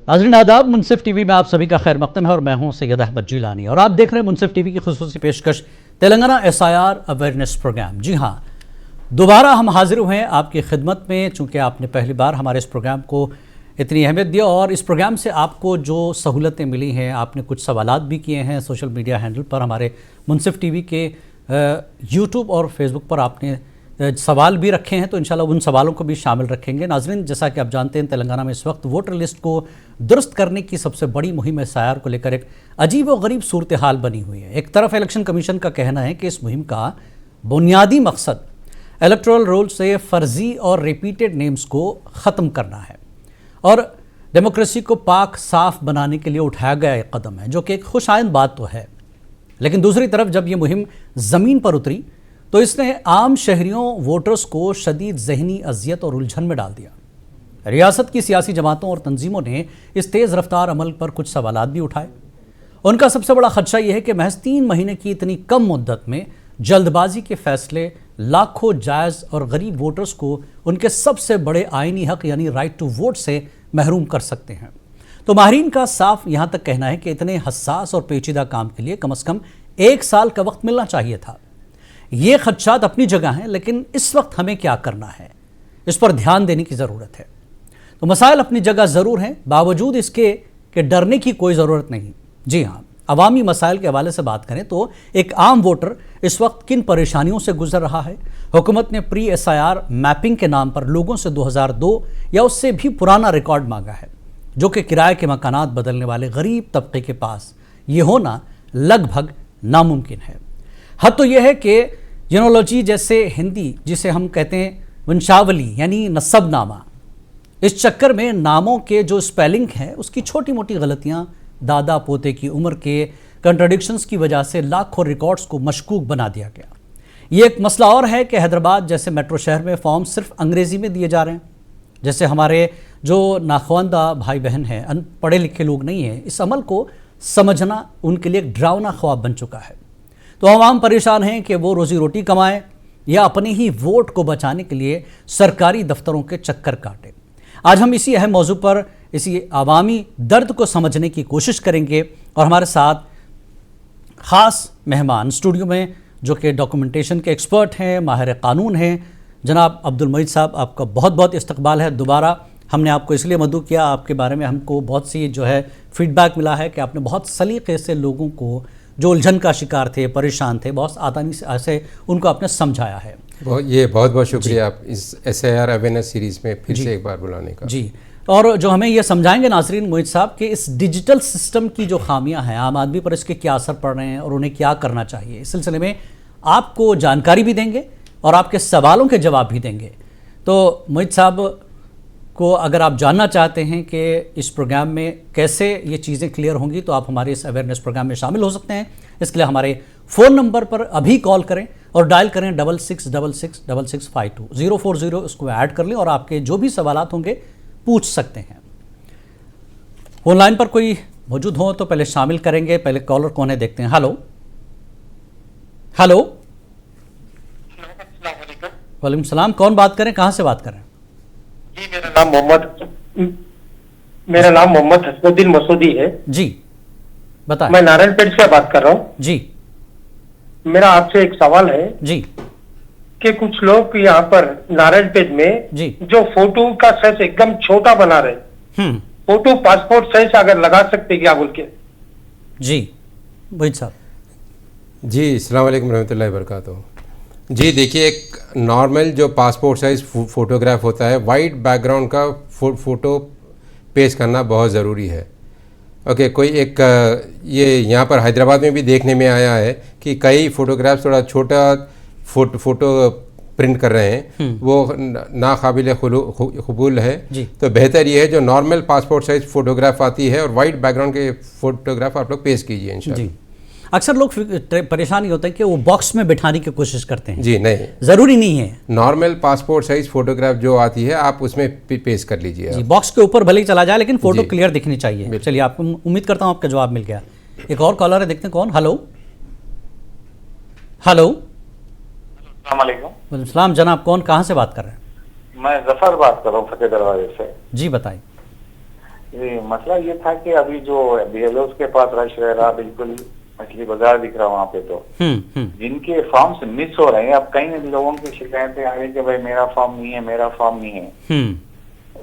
नाज़रीन आदाब, मुनसिफ टीवी में आप सभी का खैर मक़दम है और मैं हूं सैयद अहमद जिलानी और आप देख रहे हैं मुनसिफ टीवी की खुसूसी पेशकश तेलंगाना एसआईआर अवेयरनेस प्रोग्राम। जी हां, दोबारा हम हाजिर हुए हैं आपकी खिदमत में, चूँकि आपने पहली बार हमारे इस प्रोग्राम को इतनी अहमियत दी और इस प्रोग्राम से आपको जो सहूलतें मिली हैं, आपने कुछ सवालात भी किए हैं सोशल मीडिया हैंडल पर, हमारे मुनसिफ टीवी के यूट्यूब और फेसबुक पर आपने सवाल भी रखे हैं, तो इंशाल्लाह उन सवालों को भी शामिल रखेंगे। नाज़रीन, जैसा कि आप जानते हैं, तेलंगाना में इस वक्त वोटर लिस्ट को दुरुस्त करने की सबसे बड़ी मुहिम एसआईआर को लेकर एक अजीब व गरीब सूरत हाल बनी हुई है। एक तरफ इलेक्शन कमीशन का कहना है कि इस मुहिम का बुनियादी मकसद इलेक्टोरल रोल से फ़र्जी और रिपीटेड नेम्स को ख़त्म करना है और डेमोक्रेसी को पाक साफ बनाने के लिए उठाया गया एक कदम है, जो कि एक खुशाइंद बात तो है। लेकिन दूसरी तरफ जब ये मुहिम ज़मीन पर उतरी तो इसने आम शहरियों वोटर्स को शदीद ज़हनी अजियत और उलझन में डाल दिया। रियासत की सियासी जमातों और तंजीमों ने इस तेज़ रफ्तार अमल पर कुछ सवालात भी उठाए। उनका सबसे बड़ा खदशा यह है कि महज 3 महीने की इतनी कम मुद्दत में जल्दबाजी के फैसले लाखों जायज़ और गरीब वोटर्स को उनके सबसे बड़े आइनी हक यानी राइट टू वोट से महरूम कर सकते हैं। तो माहिरीन का साफ यहाँ तक कहना है कि इतने हसास और पेचीदा काम के लिए कम से कम 1 साल का वक्त मिलना चाहिए था। ये खदशात अपनी जगह हैं, लेकिन इस वक्त हमें क्या करना है, इस पर ध्यान देने की ज़रूरत है। तो मसाइल अपनी जगह ज़रूर हैं, बावजूद इसके कि डरने की कोई ज़रूरत नहीं। जी हाँ, अवामी मसाइल के हवाले से बात करें तो एक आम वोटर इस वक्त किन परेशानियों से गुजर रहा है। हुकूमत ने प्री एसआईआर मैपिंग के नाम पर लोगों से 2002 या उससे भी पुराना रिकॉर्ड मांगा है, जो कि किराए के मकानात बदलने वाले गरीब तबके के पास ये होना लगभग नामुमकिन है। हद तो यह है कि जीनोलॉजी जैसे हिंदी जिसे हम कहते हैं वंशावली यानी नसबनामा, इस चक्कर में नामों के जो स्पेलिंग है उसकी छोटी मोटी गलतियां, दादा पोते की उम्र के कंट्राडिक्शंस की वजह से लाखों रिकॉर्ड्स को मशकूक बना दिया गया। ये एक मसला और है कि हैदराबाद जैसे मेट्रो शहर में फॉर्म सिर्फ अंग्रेज़ी में दिए जा रहे हैं। जैसे हमारे जो नाखवानदा भाई बहन हैं, अनपढ़े लिखे लोग नहीं हैं, इस अमल को समझना उनके लिए एक डरावना ख्वाब बन चुका है। तो आवाम परेशान हैं कि वो रोज़ी रोटी कमाएं या अपने ही वोट को बचाने के लिए सरकारी दफ्तरों के चक्कर काटें। आज हम इसी अहम मौजू पर, इसी आवामी दर्द को समझने की कोशिश करेंगे और हमारे साथ ख़ास मेहमान स्टूडियो में, जो कि डॉक्यूमेंटेशन के एक्सपर्ट हैं, माहिर कानून हैं, जनाब अब्दुल मजीद साहब, आपका बहुत बहुत इस्तकबाल है। दोबारा हमने आपको इसलिए मदऊ किया, आपके बारे में हमको बहुत सी जो है फीडबैक मिला है कि आपने बहुत सलीके से लोगों को जो उलझन का शिकार थे, परेशान थे, बहुत आसानी से उनको आपने समझाया है। बहुत बहुत शुक्रिया आप इस एसआईआर अवेयरनेस सीरीज़ में फिर से एक बार बुलाने का। जी, और जो हमें ये समझाएंगे नाजरीन मोहित साहब कि इस डिजिटल सिस्टम की जो खामियां हैं, आम आदमी पर इसके क्या असर पड़ रहे हैं और उन्हें क्या करना चाहिए, इस सिलसिले में आपको जानकारी भी देंगे और आपके सवालों के जवाब भी देंगे। तो मोहित साहब को अगर आप जानना चाहते हैं कि इस प्रोग्राम में कैसे ये चीज़ें क्लियर होंगी, तो आप हमारे इस अवेयरनेस प्रोग्राम में शामिल हो सकते हैं। इसके लिए हमारे फ़ोन नंबर पर अभी कॉल करें और डायल करें 66666652 040, इसको ऐड कर लें और आपके जो भी सवालात होंगे पूछ सकते हैं। ऑनलाइन पर कोई मौजूद हो तो पहले शामिल करेंगे। पहले कॉलर कौन है देखते हैं। हेलो हेलो, वालेकुम सलाम, कौन बात करें, कहाँ से बात करें? जी, मेरा नाम मोहम्मद हसनुद्दीन मसूदी है। जी बताएं। मैं नारायणपेट से बात कर रहा हूँ। जी, मेरा आपसे एक सवाल है जी कि कुछ लोग यहाँ पर नारायणपेट में जी जो फोटो का साइज एकदम छोटा बना रहे, फोटो पासपोर्ट साइज अगर लगा सकते क्या बोल के। जी वहीद साहब। जी, अस्सलाम वालेकुम रहमतुल्लाहि व बरकातहू। जी देखिए, एक नॉर्मल जो पासपोर्ट साइज़ फ़ोटोग्राफ होता है, वाइट बैकग्राउंड का फ़ोटो पेश करना बहुत ज़रूरी है। ओके, कोई एक ये यहाँ पर हैदराबाद में भी देखने में आया है कि कई फ़ोटोग्राफ्स थोड़ा छोटा फ़ोटो प्रिंट कर रहे हैं, वो नाकाबिल कबूल है। तो बेहतर ये है जो नॉर्मल पासपोर्ट साइज़ फ़ोटोग्राफ आती है और वाइट बैकग्राउंड के फ़ोटोग्राफ आप लोग पेश कीजिए इंशाल्लाह। अक्सर लोग परेशान ही होते हैं कि वो बॉक्स में बिठाने की कोशिश करते हैं। जी नहीं, ज़रूरी नहीं है। नॉर्मल पासपोर्ट साइज फोटोग्राफ जो आती है आप उसमें पेश कर लीजिए। जी, बॉक्स के ऊपर भले ही चला जाए लेकिन फोटो क्लियर दिखनी चाहिए। चलिए, आपको उम्मीद करता हूँ आपका जवाब मिल गया। एक और कॉलर है, देखते हैं कौन। हेलो हेलो, वालेकुम सलाम जनाब, कौन, कहाँ से बात कर रहे हैं? मैं जफर बात कर रहा हूँ फतेह दरवाजे से। जी बताइए। ये मसला ये था कि अभी जो बीएलओ के पास रश रह रहा, बिल्कुल मछली बाजार दिख रहा वहाँ पे, तो जिनके फॉर्म्स मिस हो रहे हैं, अब कई लोगों की शिकायतें आ रही कि भाई मेरा फॉर्म नहीं है, मेरा फॉर्म नहीं है।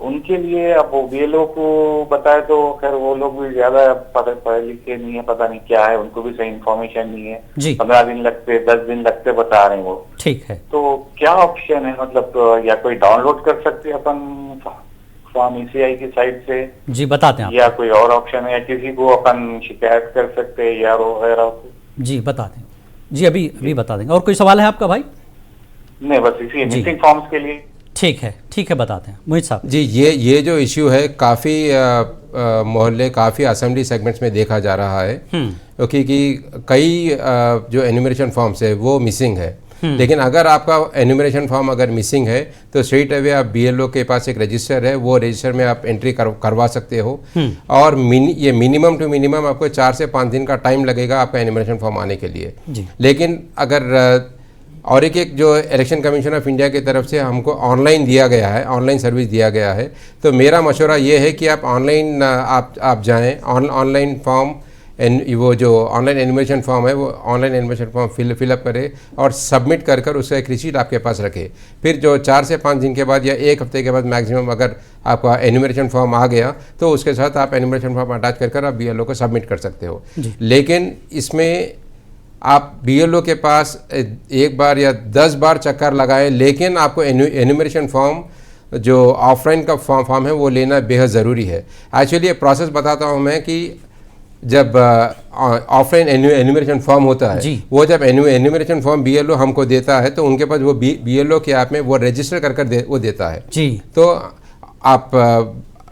उनके लिए अब वो बीएलओ को बताए तो खैर वो लोग भी ज्यादा पढ़े लिखे नहीं है, पता नहीं क्या है, उनको भी सही इन्फॉर्मेशन नहीं है। 15 दिन लगते, 10 दिन लगते बता रहे हैं वो। ठीक है, तो क्या ऑप्शन है, मतलब तो या कोई डाउनलोड कर सकते हैं अपन फॉर्म ईसीआई की साइट से? जी बताते हैं, या कोई और ऑप्शन है, या किसी को अपन शिकायत कर सकते हैं या वगैरह? जी बताते हैं, जी अभी बता देंगे। और कोई सवाल है आपका भाई? नहीं, बस इसी मिसिंग फॉर्म्स के लिए। ठीक है, बताते हैं मोहित साहब। जी, ये जो इश्यू है काफ़ी मोहल्ले, काफ़ी असेंबली सेगमेंट्स में देखा जा रहा है, क्योंकि कई जो एन्यूमरेशन फॉर्म्स है वो मिसिंग है। लेकिन अगर आपका एन्यूमरेशन फॉर्म अगर मिसिंग है तो स्ट्रेट अवे आप बीएलओ के पास एक रजिस्टर है, वो रजिस्टर में आप एंट्री करवा सकते हो। और ये मिनिमम टू मिनिमम आपको 4 से 5 दिन का टाइम लगेगा आपका एन्यूमरेशन फॉर्म आने के लिए। लेकिन अगर और एक जो इलेक्शन कमीशन ऑफ इंडिया की तरफ से हमको ऑनलाइन दिया गया है, ऑनलाइन सर्विस दिया गया है, तो मेरा मशवरा ये है कि आप ऑनलाइन आप जाएँ, ऑनलाइन फॉर्म, वो जो ऑनलाइन एन्यूमरेशन फॉर्म है वो ऑनलाइन एन्यूमरेशन फॉर्म फिलअप करे और सबमिट कर उसका एक रिसीट आपके पास रखे। फिर जो 4 से 5 दिन के बाद या 1 हफ्ते के बाद मैक्सिमम अगर आपका एन्यूमरेशन फॉर्म आ गया तो उसके साथ आप एन्यूमरेशन फॉर्म अटैच कर आप बीएलओ को सबमिट कर सकते हो। लेकिन इसमें आप बीएलओ के पास 1 बार या 10 बार चक्कर लगाएं, लेकिन आपको एन्यूमरेशन फॉर्म जो ऑफलाइन का फॉर्म है वो लेना बेहद ज़रूरी है। एक्चुअली ये प्रोसेस बताता हूँ मैं कि जब ऑफलाइन एन्यूमरेशन फॉर्म होता है, वो जब एन्यूमरेशन फॉर्म बीएलओ हमको देता है तो उनके पास वो बीएलओ के ऐप में वो रजिस्टर कर वो देता है जी। तो आप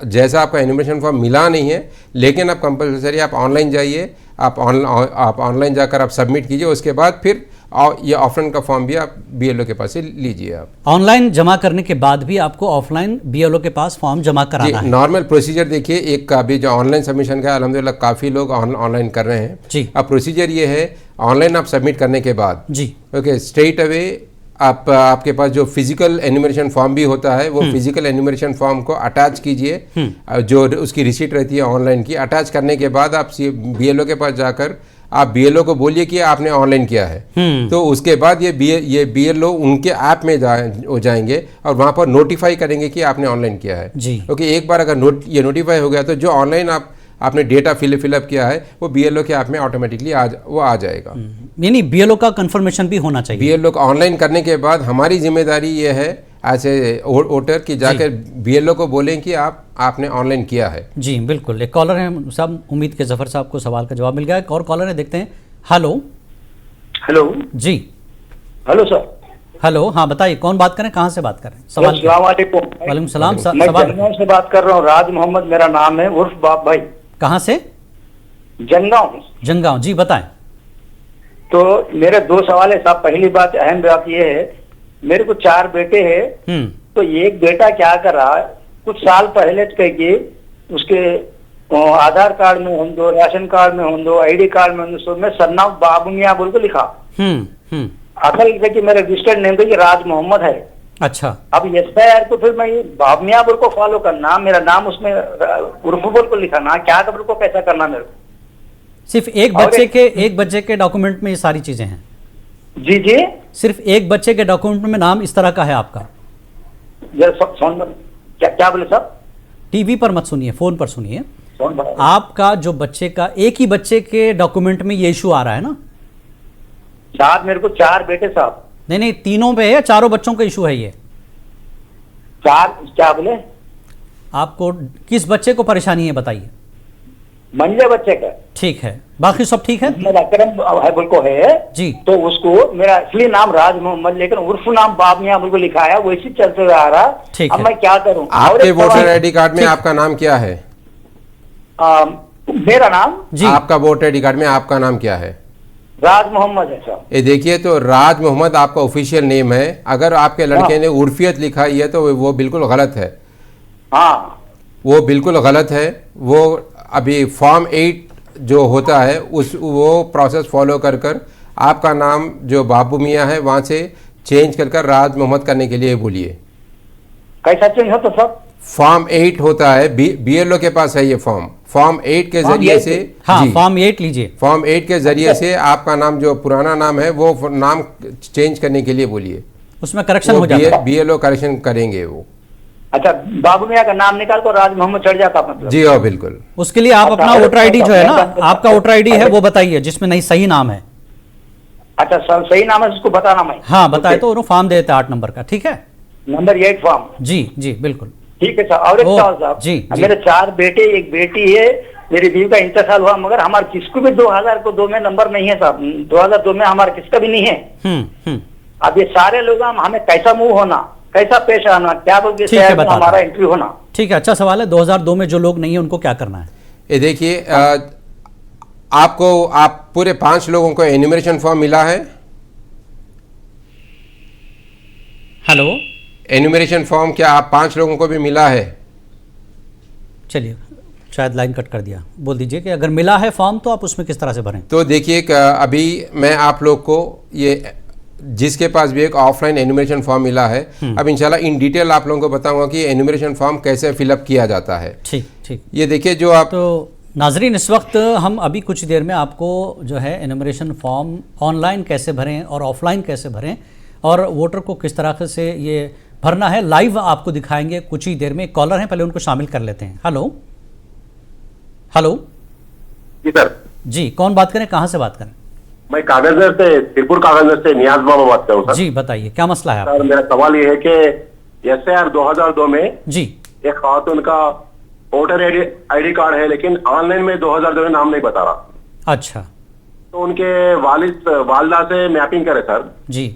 जैसा आपका एन्यूमरेशन फॉर्म मिला नहीं है, लेकिन आप कंपलसरी आप ऑनलाइन जाइए, आप ऑनलाइन जाकर आप सबमिट कीजिए, उसके बाद फिर ये ऑफलाइन का फॉर्म भी आप बीएलओ के पास से लीजिए। आप ऑनलाइन जमा करने के बाद भी आपको ऑफलाइन बीएलओ के पास फॉर्म जमा कराना है। नॉर्मल प्रोसीजर देखिए, एक अभी जो ऑनलाइन सबमिशन का अल्हम्दुलिल्लाह काफ़ी लोग ऑनलाइन कर रहे हैं जी। अब प्रोसीजर ये है, ऑनलाइन आप सबमिट करने के बाद जी ओके स्ट्रेट अवे आपके पास जो फिजिकल एन्यूमरेशन फॉर्म भी होता है वो फिजिकल एन्यूमरेशन फॉर्म को अटैच कीजिए, जो उसकी रिसीट रहती है ऑनलाइन की। अटैच करने के बाद आप बीएलओ के पास जाकर आप बीएलओ को बोलिए कि आपने ऑनलाइन किया है, तो उसके बाद ये बीएलओ उनके ऐप में हो जाएंगे और वहां पर नोटिफाई करेंगे कि आपने ऑनलाइन किया है जी। क्योंकि एक बार अगर ये नोटिफाई हो गया तो जो ऑनलाइन आपने डेटा फिलअप किया है वो बीएलओ के ऐप में ऑटोमेटिकली आ जाएगा। यानी बीएलओ का कंफर्मेशन भी होना चाहिए। बीएलओ को ऑनलाइन करने के बाद हमारी जिम्मेदारी ये है एज ए वोटर कि जाकर बीएलओ को बोलें कि आपने ऑनलाइन किया है। जी बिल्कुल। एक कॉलर है साहब, उम्मीद के जफर साहब को सवाल का जवाब मिल गया। एक और कॉलर है, देखते हैं। हेलो जी। Hello sir. हेलो, हाँ बताइए कौन बात करें, कहाँ से बात कर रहे हैं? सवाल। वालेकुम सलाम। मैं जनगांव से बात कर रहा हूँ, राज मोहम्मद मेरा नाम है, उर्फ बाप भाई। कहाँ से? जनगांव जी बताएं। तो मेरे 2 सवाल है साहब। पहली बात, अहम बात ये है, मेरे को 4 बेटे हैं, तो एक बेटा क्या कर रहा है, कुछ साल पहले कह उसके आधार कार्ड में हो दो, राशन कार्ड में हो दो, आईडी कार्ड में हो दो, मैं सरनाम बाबू मियाँ बोल को लिखा। असल कि मेरा रजिस्टर्ड नेम तो ये राज मोहम्मद है। अच्छा। अब एसआईआर को फिर मैं बाबू मियाँ बोल को फॉलो करना, मेरा नाम उसमें उर्फ बोल को लिखाना, क्या खबर को कैसा करना मेरे को? सिर्फ एक बच्चे के डॉक्यूमेंट में ये सारी चीजें हैं? जी। सिर्फ एक बच्चे के डॉक्यूमेंट में नाम इस तरह का है आपका? क्या बोले साहब? टीवी पर मत सुनिए, फोन पर सुनिए। आपका जो बच्चे का, एक ही बच्चे के डॉक्यूमेंट में ये इशू आ रहा है ना साहब? मेरे को 4 बेटे साहब। नहीं, तीनों पे है या चारों बच्चों का इशू है ये? 4। क्या बोले? आपको किस बच्चे को परेशानी है बताइए? मंझले बच्चे का। ठीक है, बाकी सब ठीक है? मेरा अकरम है बिल्कुल है जी। तो उसको मेरा असली नाम राज मोहम्मद, लेकिन उर्फ नाम बाब मियाँ बिल्कुल लिखा है, वैसे चलते हुए आ रहा। अब मैं क्या करूं? आपके वोटर आईडी कार्ड में आपका नाम क्या है? मेरा नाम जी। आपका वोटर आईडी कार्ड में आपका नाम क्या है? राज मोहम्मद है सर। ये देखिए, तो राज मोहम्मद आपका ऑफिशियल नेम है। अगर आपके लड़के ने उर्फियत लिखा है तो वो बिल्कुल गलत है। हाँ, वो बिल्कुल गलत है। वो अभी फॉर्म 8 जो होता है वो प्रोसेस फॉलो कर आपका नाम जो बाबू मियाँ है वहाँ से चेंज कर राज मोहम्मद करने के लिए बोलिए। कैसा चेंज होता सब? फॉर्म 8 होता है, बीएलओ के पास है ये फॉर्म 8 के जरिए से, हाँ जी, फॉर्म 8 लीजिए। फॉर्म 8 के जरिए से आपका नाम जो पुराना नाम है वो नाम चेंज करने के लिए बोलिए, उसमें करेक्शन हो जाता है। बीएलओ करेक्शन करेंगे वो। अच्छा, बाबू मियाँ का नाम निकाल कर राज मोहम्मद चढ़ जाता मतलब? जी हाँ बिल्कुल। उसके लिए आप अपना वोटर आईडी जो है ना, आपका वोटर आईडी है वो बताइए जिसमें नहीं सही नाम है। अच्छा सर, सही नाम है उसको बताना मैं? हाँ बताए तो उन्होंने फॉर्म दे देते 8 नंबर का, ठीक है? Number 8 form. जी जी बिल्कुल ठीक है सर। और एक सवाल साहब, जी, जी। मेरे 4 बेटे 1 बेटी है, मेरी बीवी का इंतकाल हुआ, मगर हमारे किसको भी 2002 में नंबर नहीं है साहब, 2002 में हमारा किसका भी नहीं है। अब ये सारे लोग हमें कैसा मूव होना, कैसा पेश आना, क्या बोल के शहर में हमारा एंट्री होना? ठीक है, अच्छा सवाल है। 2002 में जो लोग नहीं है उनको क्या करना है? ये देखिए, आप पूरे 5 लोगों को एन्यूमरेशन फॉर्म मिला है। हेलो, एन्यूमरेशन फॉर्म क्या आप 5 लोगों को भी मिला है? चलिए, शायद लाइन कट कर दिया। बोल दीजिए कि अगर मिला है फॉर्म तो आप उसमें किस तरह से भरें? तो देखिए, अभी मैं आप लोग को ये जिसके पास भी एक ऑफलाइन एन्यूमरेशन फॉर्म मिला है, अब इंशाल्लाह इन डिटेल आप लोगों को बताऊंगा कि एन्यूमरेशन फॉर्म कैसे फिलअप किया जाता है। ठीक ठीक। ये देखिए जो आप, तो नाजरीन, इस वक्त हम अभी कुछ देर में आपको जो है एन्यूमरेशन फॉर्म ऑनलाइन कैसे भरें और ऑफलाइन कैसे भरें और वोटर को किस तरह से ये भरना है लाइव आपको दिखाएंगे कुछ ही देर में। एक कॉलर हैं, पहले उनको शामिल कर लेते हैं। Hello hello. जी सर। जी, कौन बात करें, कहाँ से बात करें? मैं कागजनगर से, तिरपुर कागजनगर से नियाज मामा बात कर रहा हूँ सर। जी बताइए, क्या मसला है? सर मेरा सवाल ये है कि एसआईआर 2002 में जी एक खातून का वोटर आईडी कार्ड है, लेकिन ऑनलाइन में 2002 में नाम नहीं बता रहा। अच्छा। तो उनके वालदा से मैपिंग करे सर। जी।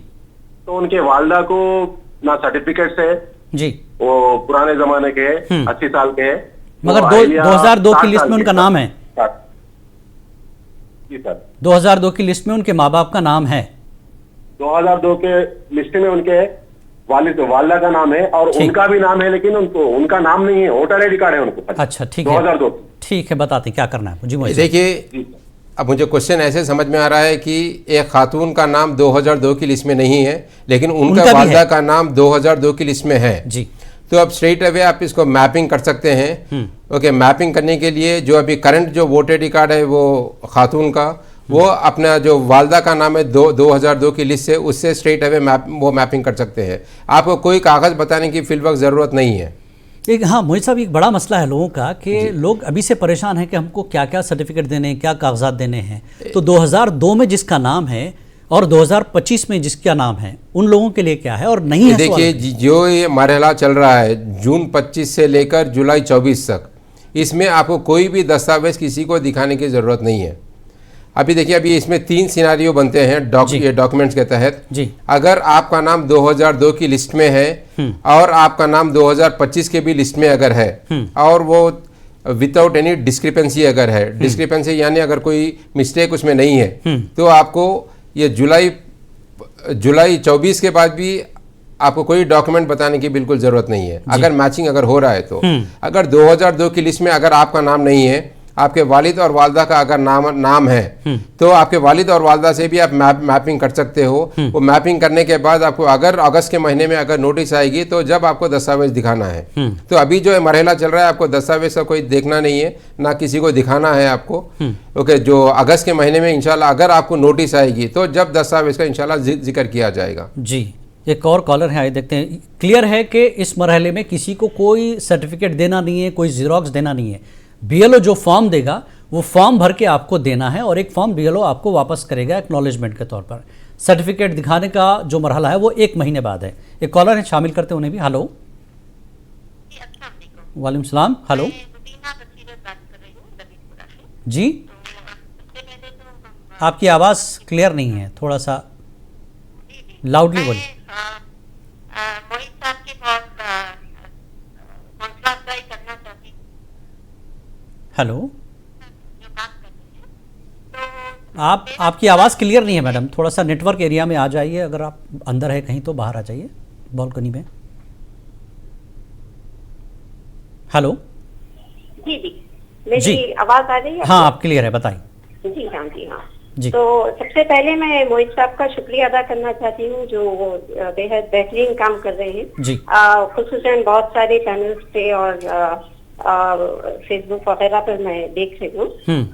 तो उनके वालदा को ना सर्टिफिकेट है जी, वो पुराने जमाने के 80 साल के, मगर 2002 की लिस्ट में उनका नाम है। जी सर। 2002 की लिस्ट में उनके माँ बाप का नाम है। 2002 के लिस्ट में उनके वालिदा का नाम है और उनका भी नाम है, लेकिन उनका नाम नहीं है, वोटर आईडी कार्ड है उनको। अच्छा ठीक है, 2002। ठीक है, बताते क्या करना है जी। देखिए, अब मुझे क्वेश्चन ऐसे समझ में आ रहा है कि एक खातून का नाम 2002 की लिस्ट में नहीं है, लेकिन उनका वालिदा का नाम 2002 की लिस्ट में है जी। तो अब स्ट्रेट अवे आप इसको मैपिंग कर सकते हैं। ओके, मैपिंग करने के लिए जो अभी करंट जो वोटर आईडी कार्ड है वो खातून का, वो अपना जो वालदा का नाम है 2002 की लिस्ट से, उससे स्ट्रेट अवे वो मैपिंग कर सकते हैं। आपको कोई कागज़ बताने की फिलवक्त ज़रूरत नहीं है। एक हाँ मोहित साहब, एक बड़ा मसला है लोगों का कि लोग अभी से परेशान हैं कि हमको क्या क्या सर्टिफिकेट देने हैं, क्या कागजात देने हैं। तो 2002 में जिसका नाम है और 2025 में जिसका नाम है, उन लोगों के लिए क्या है और नहीं है? देखिए, जो ये मरहला चल रहा है जून 25 से लेकर जुलाई 24 तक, इसमें आपको कोई भी दस्तावेज किसी को दिखाने की ज़रूरत नहीं है। अभी देखिए, अभी इसमें 3 सिनारियो बनते हैं ये डॉक्यूमेंट्स के तहत जी। अगर आपका नाम 2002 की लिस्ट में है और आपका नाम 2025 के भी लिस्ट में अगर है और वो विदाउट एनी डिस्क्रिपेंसी अगर है, डिस्क्रिपेंसी यानी अगर कोई मिस्टेक उसमें नहीं है, तो आपको ये जुलाई 24 के बाद भी आपको कोई डॉक्यूमेंट बताने की बिल्कुल जरूरत नहीं है। अगर मैचिंग अगर हो रहा है तो अगर 2002 की लिस्ट में अगर आपका नाम नहीं है, आपके वालिद और वालदा का अगर नाम है, तो आपके वालिद और वालदा से भी आप मैपिंग कर सकते हो। वो मैपिंग करने के बाद आपको अगर अगस्त के महीने में अगर नोटिस आएगी तो जब आपको दस्तावेज दिखाना है। तो अभी जो मरहला चल रहा है, आपको दस्तावेज का कोई देखना नहीं है, ना किसी को दिखाना है आपको। ओके, जो अगस्त के महीने में इंशाल्लाह अगर आपको नोटिस आएगी तो जब दस्तावेज का इंशाल्लाह जिक्र किया जाएगा। जी, एक और कॉलर है, आइए देखते हैं। क्लियर है कि इस मरहले में किसी को कोई सर्टिफिकेट देना नहीं है, कोई जीरोक्स देना नहीं है। बीएलओ जो फॉर्म देगा वो फॉर्म भर के आपको देना है और एक फॉर्म बीएलओ आपको वापस करेगा एक्नॉलेजमेंट के तौर पर। सर्टिफिकेट दिखाने का जो मरहला है वो 1 महीने बाद है। एक कॉलर है, शामिल करते हैं उन्हें भी। हेलो, वालेकुम सलाम। हेलो जी, आपकी आवाज़ क्लियर नहीं है, थोड़ा सा लाउडली बोलिए। हेलो, आपकी आवाज़ क्लियर नहीं है मैडम, थोड़ा सा नेटवर्क एरिया में आ जाइए। अगर आप अंदर है कहीं तो बाहर आ जाइए बालकनी में। हेलो जी जी, मेरी आवाज़ आ रही है? हाँ, आप क्लियर है, बताइए। जी हाँ जी हाँ। जी। तो सबसे पहले मैं मोहित साहब का शुक्रिया अदा करना चाहती हूँ, जो वो बेहद बेहतरीन काम कर रहे हैं जी। खुसूसन बहुत सारे चैनल्स पे और फेसबुक वगैरह पर मैं देख रही हूँ।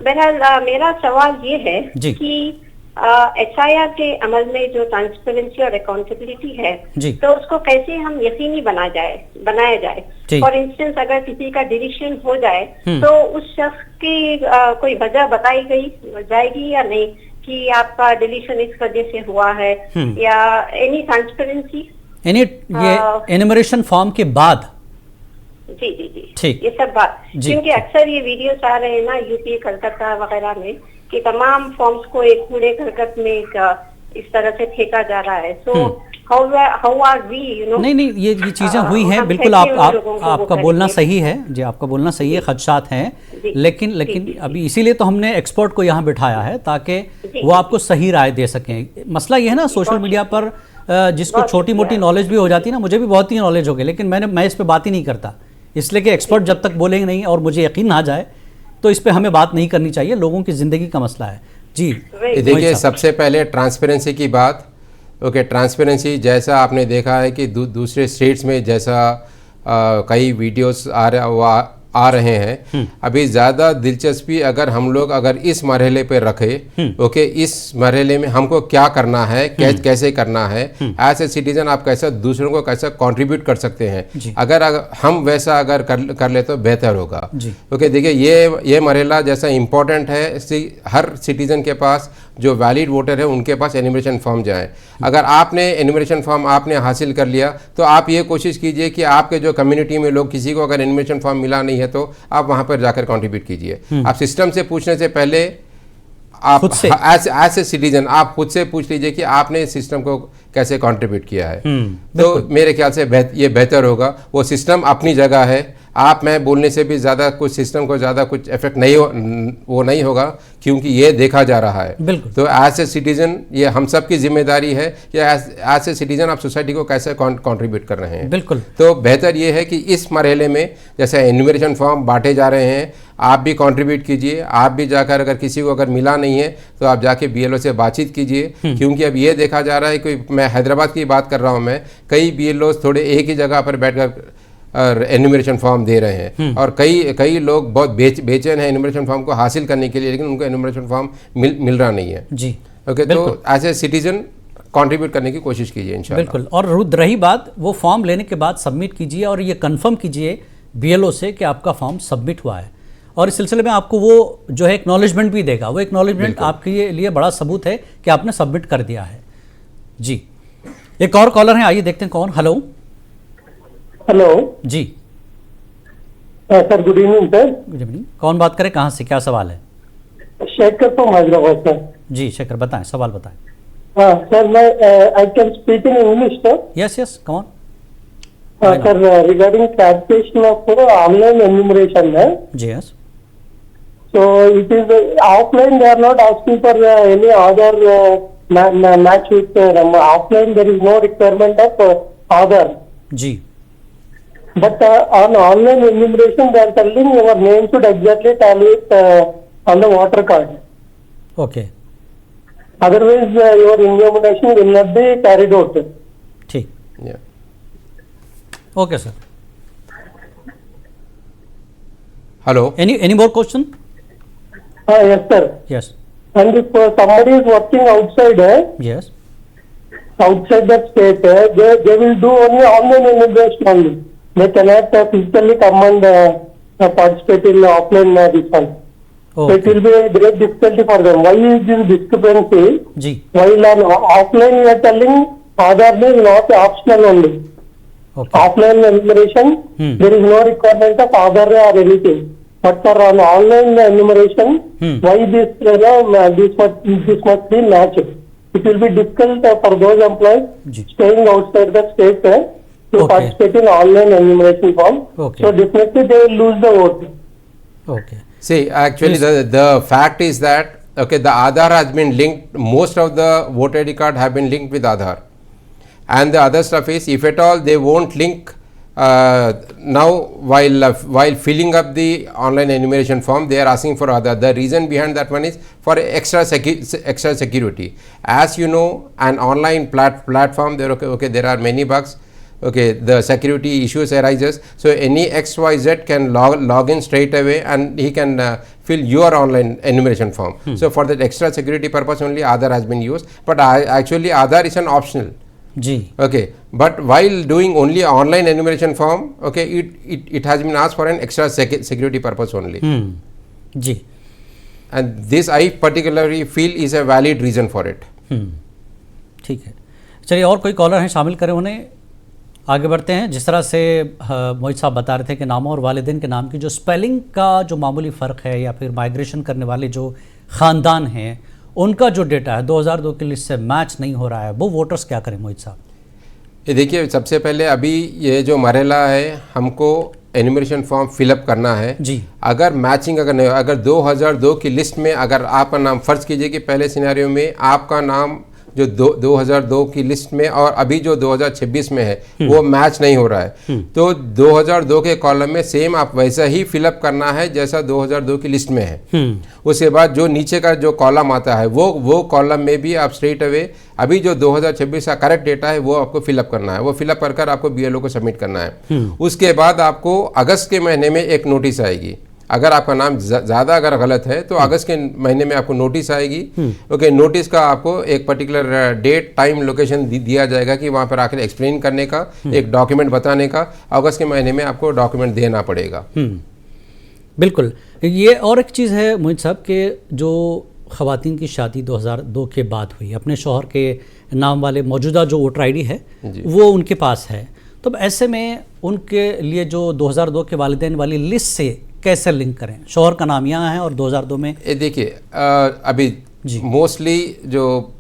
बहरहाल मेरा सवाल ये है जी। कि SIR के अमल में जो ट्रांसपेरेंसी और अकाउंटेबिलिटी है, तो उसको कैसे हम यकीनी बनाया जाए। फॉर इंस्टेंस अगर किसी का डिलीशन हो जाए तो उस शख्स की कोई वजह बताई जाएगी या नहीं कि आपका डिलीशन इस वजह से हुआ है, या एनी ट्रांसपेरेंसी ये एनुमरेशन फॉर्म के बाद। जी जी जी ठीक, ये सब बात, क्योंकि अक्सर ये वीडियोस आ रहे हैं ना यूपी कलकत्ता वगैरह में कि तमाम फॉर्म्स को एक कूड़े करकट में इस तरह से फेंका जा रहा है। So how are we, you know. नहीं ये चीजें हुई हैं, बिल्कुल आपका बोलना सही है जी, आपका बोलना सही है, खदशात हैं, लेकिन अभी इसीलिए तो हमने एक्सपर्ट को यहाँ बिठाया है ताकि वो आपको सही राय दे सकें। मसला ये है ना, सोशल मीडिया पर जिसको छोटी मोटी नॉलेज भी हो जाती है ना, मुझे भी बहुत ही नॉलेज हो गई, लेकिन मैं इस पर बात ही नहीं करता, इसलिए कि एक्सपर्ट जब तक बोलेंगे नहीं और मुझे यकीन ना जाए तो इस पे हमें बात नहीं करनी चाहिए। लोगों की ज़िंदगी का मसला है जी। देखिए, सबसे पहले ट्रांसपेरेंसी की बात। ओके, ट्रांसपेरेंसी जैसा आपने देखा है कि दूसरे स्टेट्स में जैसा कई वीडियोस आ रहे हैं, अभी ज़्यादा दिलचस्पी अगर हम लोग इस मरहले पे रखें, ओके, इस मरहले में हमको क्या करना है, कैसे करना है, एज ए सिटीजन आप कैसे दूसरों को कैसे कंट्रीब्यूट कर सकते हैं, अगर हम वैसा कर ले तो बेहतर होगा। ओके, देखिए ये मरहला जैसा इम्पोर्टेंट है, हर सिटीजन के पास जो वैलिड वोटर है उनके पास एनुमरेशन फॉर्म जाए। अगर आपने एनुमरेशन फॉर्म आपने हासिल कर लिया तो आप ये कोशिश कीजिए कि आपके जो कम्युनिटी में लोग, किसी को अगर एनुमरेशन फॉर्म मिला नहीं है तो आप वहां पर जाकर कंट्रीब्यूट कीजिए। आप सिस्टम से पूछने से पहले आप एज ए सिटीजन आप खुद से पूछ लीजिए कि आपने सिस्टम को कैसे कंट्रीब्यूट किया है। तो मेरे ख्याल से ये बेहतर होगा। वो सिस्टम अपनी जगह है, आप मैं बोलने से भी ज़्यादा कुछ सिस्टम को ज़्यादा कुछ इफेक्ट नहीं होगा, क्योंकि ये देखा जा रहा है। तो एज ए सिटीजन ये हम सब की जिम्मेदारी है कि एज ए सिटीजन आप सोसाइटी को कैसे कंट्रीब्यूट कर रहे हैं। बिल्कुल। तो बेहतर ये है कि इस मरहले में जैसे एनुमरेशन फॉर्म बांटे जा रहे हैं, आप भी कंट्रीब्यूट कीजिए। आप भी जाकर अगर किसी को अगर मिला नहीं है तो आप जाके BLO से बातचीत कीजिए, क्योंकि अब ये देखा जा रहा है कि मैं हैदराबाद की बात कर रहा हूँ, मैं कई BLOs थोड़े एक ही जगह पर बैठकर एनुमरेशन फॉर्म दे रहे हैं, और कई लोग बहुत बेचैन हैं एनुमरेशन फॉर्म को हासिल करने के लिए, लेकिन उनको एनुमरेशन फॉर्म मिल रहा नहीं है जी। ओके, तो एज ए सिटीजन कंट्रीब्यूट करने की कोशिश कीजिए इंशाल्लाह। बिल्कुल। और रही बात, वो फॉर्म लेने के बाद सबमिट कीजिए और ये कंफर्म कीजिए BLO से कि आपका फॉर्म सबमिट हुआ है, और इस सिलसिले में आपको वो जो है एक्नॉलेजमेंट भी देगा। वो एक्नॉलेजमेंट आपके लिए बड़ा सबूत है कि आपने सबमिट कर दिया है जी। एक और कॉलर है, आइए देखते हैं कौन। हेलो जी। Sir good evening sir. Good evening, कौन बात करे, कहाँ से, क्या सवाल है? Shekhar from Hyderabad sir. जी शेखर, बताएं, सवाल बताएं। हाँ सर, मैं I can speak in English sir. Yes come on sir, regarding calculation of online enumeration है जी। Yes, so it is offline, they are not asking for any other match with offline, there is no requirement of other जी, but on online enumeration they are telling your name should exactly tally it on the voter card. Okay, otherwise your enumeration will not be carried out. ठीक, okay sir. Hello, any more question? Yes sir. Yes. And if somebody is working outside, yes, outside that state, they will do only online enumeration only. They cannot physically come and participate in offline this one. Okay. So it will be a great difficulty for them. Why is this discrepancy? जी, While on offline you are telling Aadhaar is not optional only. okay, Offline enumeration, there is no requirement of Aadhaar or anything. But for an online enumeration, why this must be matched? It will be difficult for those employees staying outside the state to participate in online enumeration form. Okay. So definitely they will lose the vote. Okay. see, actually the fact is that okay, the Aadhaar has been linked. Most of the voter ID card have been linked with Aadhaar, and the other stuff is, if at all they won't link now while filling up the online enumeration form, they are asking for the reason behind that one is for extra security. As you know, an online platform, there there are many bugs. Okay, the security issues arises. So any XYZ can log in straight away, and he can fill your online enumeration form. So for that extra security purpose only Aadhaar has been used. But actually Aadhaar is an optional. जी. Okay, but while doing only online enumeration form, okay, it has been asked for an extra security purpose only. जी. And this I particularly feel is a valid reason for it. ठीक है, चलिए और कोई collar हैं शामिल करें उन्हें, आगे बढ़ते हैं। जिस तरह से मोहित साहब बता रहे थे कि नामों और वालिदैन के नाम की जो स्पेलिंग का जो मामूली फ़र्क है, या फिर माइग्रेशन करने वाले जो ख़ानदान हैं उनका जो डेटा है 2002 की लिस्ट से मैच नहीं हो रहा है, वो वोटर्स क्या करें मोहित साहब? ये देखिए, सबसे पहले अभी ये जो मरहला है, हमको एनुमरेशन फॉर्म फिलअप करना है जी। अगर मैचिंग अगर नहीं, अगर 2002 की लिस्ट में अगर आपका नाम, फ़र्ज़ कीजिए कि पहले सिनेरियो में आपका नाम जो 2002 की लिस्ट में और अभी जो 2026 में है वो मैच नहीं हो रहा है, तो 2002 के कॉलम में सेम आप वैसा ही फिलअप करना है जैसा 2002 की लिस्ट में है। उसके बाद जो नीचे का जो कॉलम आता है वो कॉलम में भी आप स्ट्रेट अवे अभी जो 2026 का करेक्ट डेटा है वो आपको फिलअप करना है, वो फिलअप कर आपको BLO को सबमिट करना है। उसके बाद आपको अगस्त के महीने में एक नोटिस आएगी, अगर आपका नाम ज़्यादा अगर गलत है तो अगस्त के महीने में आपको नोटिस आएगी। ओके, नोटिस का आपको एक पर्टिकुलर डेट, टाइम, लोकेशन दिया जाएगा कि वहाँ पर आकर एक्सप्लेन करने का, एक डॉक्यूमेंट बताने का। अगस्त के महीने में आपको डॉक्यूमेंट देना पड़ेगा। बिल्कुल। ये और एक चीज़ है मोहित साहब के जो ख़वातीन की शादी 2002 के बाद हुई, अपने शौहर के नाम वाले मौजूदा जो वोटर ID है वो उनके पास है, तो ऐसे में उनके लिए जो 2002 के वालिदैन वाली लिस्ट से कैसे लिंक करें? शौहर का नाम यहाँ है और 2002 में देखिए अभी मोस्टली जो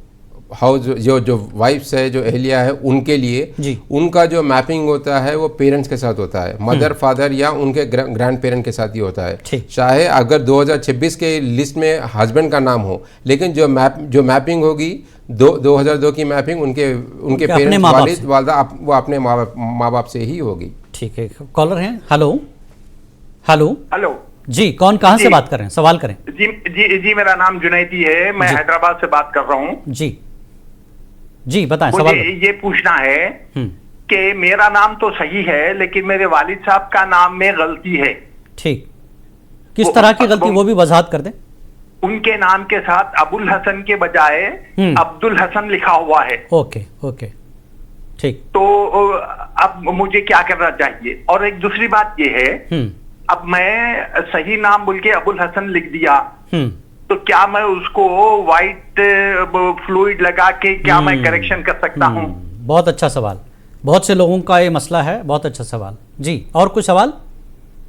हाउस जो वाइफ्स है, जो अहलिया है, उनके लिए उनका जो मैपिंग होता है वो पेरेंट्स के साथ होता है, मदर फादर या उनके ग्रैंड पेरेंट के साथ ही होता है। चाहे अगर 2026 के लिस्ट में हस्बैंड का नाम हो, लेकिन जो मैपिंग होगी 2002 की मैपिंग उनके पेरेंट्स वालिदा वो अपने माँ बाप से ही होगी। ठीक है, कॉलर हैं। हेलो हेलो हेलो जी, कौन कहाँ से बात कर रहे हैं? सवाल करें। जी मेरा नाम जुनैदी है, मैं हैदराबाद से बात कर रहा हूँ। जी बताएं सवाल। ये पूछना है कि मेरा नाम तो सही है लेकिन मेरे वालिद साहब का नाम में गलती है। ठीक, किस तरह की गलती, वो भी वजाहत कर दें। उनके नाम के साथ अबुल हसन के बजाय अब्दुल हसन लिखा हुआ है। ओके ओके, ठीक। तो अब मुझे क्या करना चाहिए? और एक दूसरी बात ये है, अब मैं सही नाम बोल के अबुल हसन लिख दिया, तो क्या मैं उसको वाइट फ्लूइड लगा के क्या मैं करेक्शन कर सकता हूँ? बहुत अच्छा सवाल, बहुत से लोगों का ये मसला है, बहुत अच्छा सवाल जी। और कोई सवाल?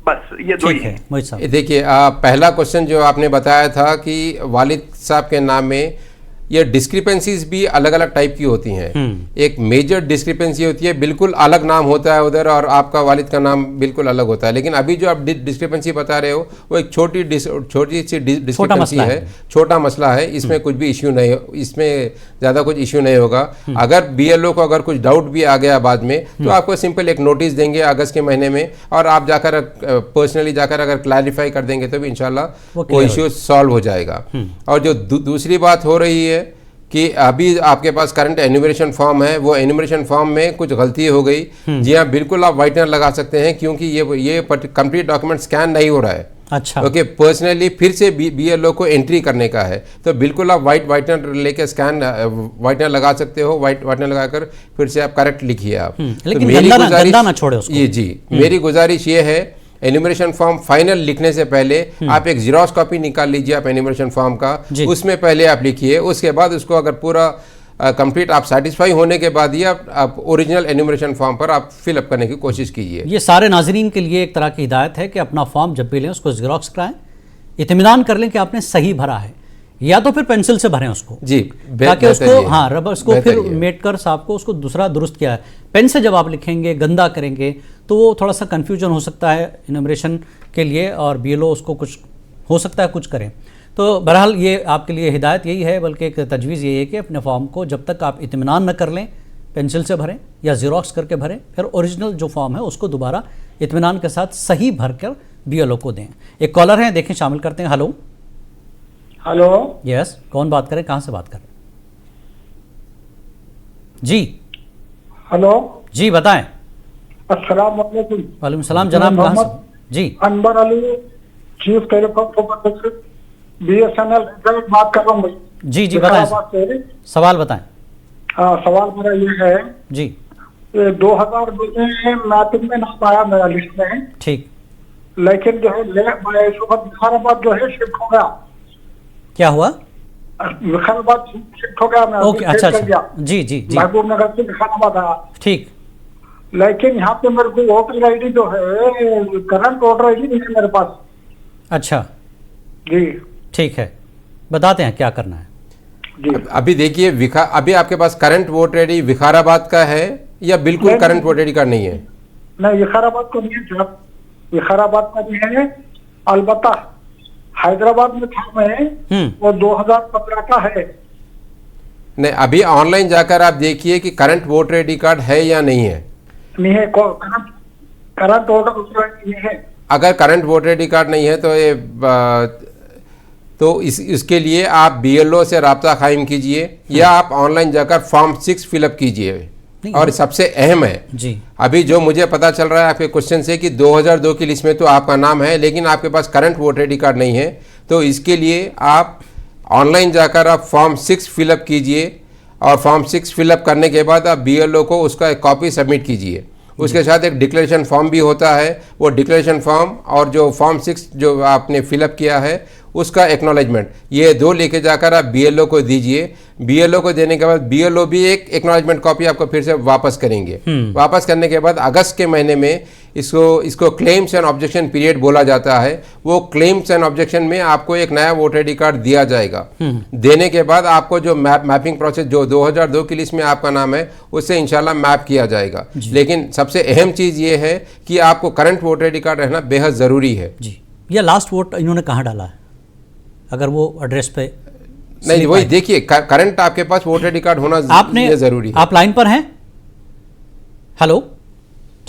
बस ये दो ही है मोहित साहब। देखिए, पहला क्वेश्चन जो आपने बताया था कि वालिद साहब के नाम में ये डिस्क्रिपेंसीज भी अलग अलग टाइप की होती हैं। एक मेजर डिस्क्रिपेंसी होती है, बिल्कुल अलग नाम होता है उधर और आपका वालिद का नाम बिल्कुल अलग होता है। लेकिन अभी जो आप डिस्क्रिपेंसी बता रहे हो वो एक छोटी सी डिस्क्रिपेंसी है, छोटा मसला है, इसमें कुछ भी इश्यू नहीं, इसमें ज़्यादा कुछ इश्यू नहीं होगा। अगर BLO को अगर कुछ डाउट भी आ गया बाद में तो आपको सिंपल एक नोटिस देंगे अगस्त के महीने में, और आप जाकर पर्सनली जाकर अगर क्लैरिफाई कर देंगे तो भी इंशाल्लाह वो इश्यू सॉल्व हो जाएगा। और जो दूसरी बात हो रही है कि अभी आपके पास करंट एन्यूमरेशन फॉर्म है, वो एन्यूमरेशन फॉर्म में कुछ गलती हो गई, जी हाँ, बिल्कुल आप वाइटनर लगा सकते हैं क्योंकि ये कंप्लीट डॉक्यूमेंट स्कैन नहीं हो रहा है। अच्छा, ओके, पर्सनली फिर से BLO को एंट्री करने का है, तो बिल्कुल आप वाइटनर लेके स्कैन वाइटनर लगा सकते हो, वाइटनर लगाकर फिर से आप करेक्ट लिखिए आप। लेकिन गंदा ना छोड़े उसको। जी, मेरी गुजारिश ये है, एन्यूमरेशन फॉर्म फाइनल लिखने से पहले आप एक जीरोक्स कॉपी निकाल लीजिए आप एन्यूमरेशन फॉर्म का, उसमें पहले आप लिखिए, उसके बाद उसको अगर पूरा कंप्लीट आप सेटिस्फाई होने के बाद ही आप ओरिजिनल एन्यूमरेशन फॉर्म पर आप फिलअप करने की कोशिश कीजिए। ये सारे नाजरीन के लिए एक तरह की हिदायत है कि अपना फॉर्म जब भी लें उसको जीरोक्स कराएं, इत्मीनान कर लें कि आपने सही भरा है, या तो फिर पेंसिल से भरें उसको जी, ताकि उसको रबर उसको फिर मेटकर साहब को उसको दूसरा दुरुस्त किया है। पेन से जब आप लिखेंगे, गंदा करेंगे तो वो थोड़ा सा कंफ्यूजन हो सकता है इनोमरेशन के लिए, और BLO उसको कुछ हो सकता है कुछ करें। तो बहरहाल ये आपके लिए हिदायत यही है, बल्कि एक तजवीज़ यही है कि अपने फॉर्म को जब तक आप इत्मीनान न कर लें पेंसिल से भरें या ज़ेरॉक्स करके भरें, फिर ओरिजिनल जो फॉर्म है उसको दोबारा इत्मीनान के साथ सही भरकर BLO को दें। एक कॉलर है, देखें, शामिल करते हैं। हेलो। हेलो। यस, कौन बात करें, कहाँ से बात कर रहे हैं? जी हेलो जी, बताएं। अस्सलाम वालेकुम। वालेकुम सलाम जनाब, कहाँ से? जी, Anwar Ali, chief telecom supervisor, BSNL बात कर रहा हूँ भाई। जी जी, बताएं, सवाल बताएं। हाँ, सवाल मेरा ये है जी, 2002 में मैपिंग में नाम आया मेरा लिस्ट में, ठीक, लेकिन जो है विकाराबाद जो है शिफ्ट हो गया। क्या हुआ? विकाराबाद शिफ्ट हो गया, मैं ओके, अच्छा अच्छा, जी जी जी, महबूब नगर से विकाराबाद आया। ठीक, लेकिन यहाँ पे मेरे को वोटर ID जो है, करंट वोटर ID नहीं है मेरे पास। अच्छा जी, ठीक है, बताते हैं क्या करना है। अभी देखिए, अभी आपके पास करंट वोटर आईडी विकाराबाद का है या बिल्कुल करंट वोटर आईडी कार्ड नहीं है? नहीं, विकाराबाद को नहीं है, विकाराबाद का नहीं है, अलबत्ता हैदराबाद में था मैं, वो 2015 का है। नहीं, अभी ऑनलाइन जाकर आप देखिए कि करंट वोटर आईडी कार्ड है या नहीं है। नहीं है, करंट वोटर आईडी नहीं है। अगर करंट वोटर आईडी कार्ड नहीं है तो इसके लिए आप BLO से राब्ता कायम कीजिए या आप ऑनलाइन जाकर फॉर्म 6 फिलअप कीजिए। और सबसे अहम है जी, अभी जो मुझे पता चल रहा है आपके क्वेश्चन से कि 2002 की लिस्ट में तो आपका नाम है, लेकिन आपके पास करंट वोटर आईडी कार्ड नहीं है, तो इसके लिए आप ऑनलाइन जाकर आप फॉर्म 6 फिलअप कीजिए और फॉर्म 6 फिलअप करने के बाद आप BLO को उसका एक कॉपी सबमिट कीजिए। उसके साथ एक डिक्लेरेशन फॉर्म भी होता है, वो डिक्लेरेशन फॉर्म और जो फॉर्म 6 जो आपने फिलअप किया है उसका एक्नॉलेजमेंट, ये दो लेके जाकर आप BLO को दीजिए। BLO को देने के बाद BLO भी एक एक्नॉलेजमेंट कॉपी आपको फिर से वापस करेंगे। वापस करने के बाद अगस्त के महीने में इसको क्लेम्स एंड ऑब्जेक्शन पीरियड बोला जाता है। वो क्लेम्स एंड ऑब्जेक्शन में आपको एक नया वोटर आईडी कार्ड दिया जाएगा। देने के बाद आपको जो मैपिंग प्रोसेस जो 2002 की लिस्ट में आपका नाम है उससे इंशाल्लाह मैप किया जाएगा। लेकिन सबसे अहम चीज़ ये है कि आपको करंट वोटर आईडी कार्ड रहना बेहद ज़रूरी है। जी, या लास्ट वोट इन्होंने कहाँ डाला है, अगर वो एड्रेस पे नहीं, वही देखिए, करंट आपके पास वोटर आईडी कार्ड होना जरूरी है। आप लाइन पर हैं? हेलो,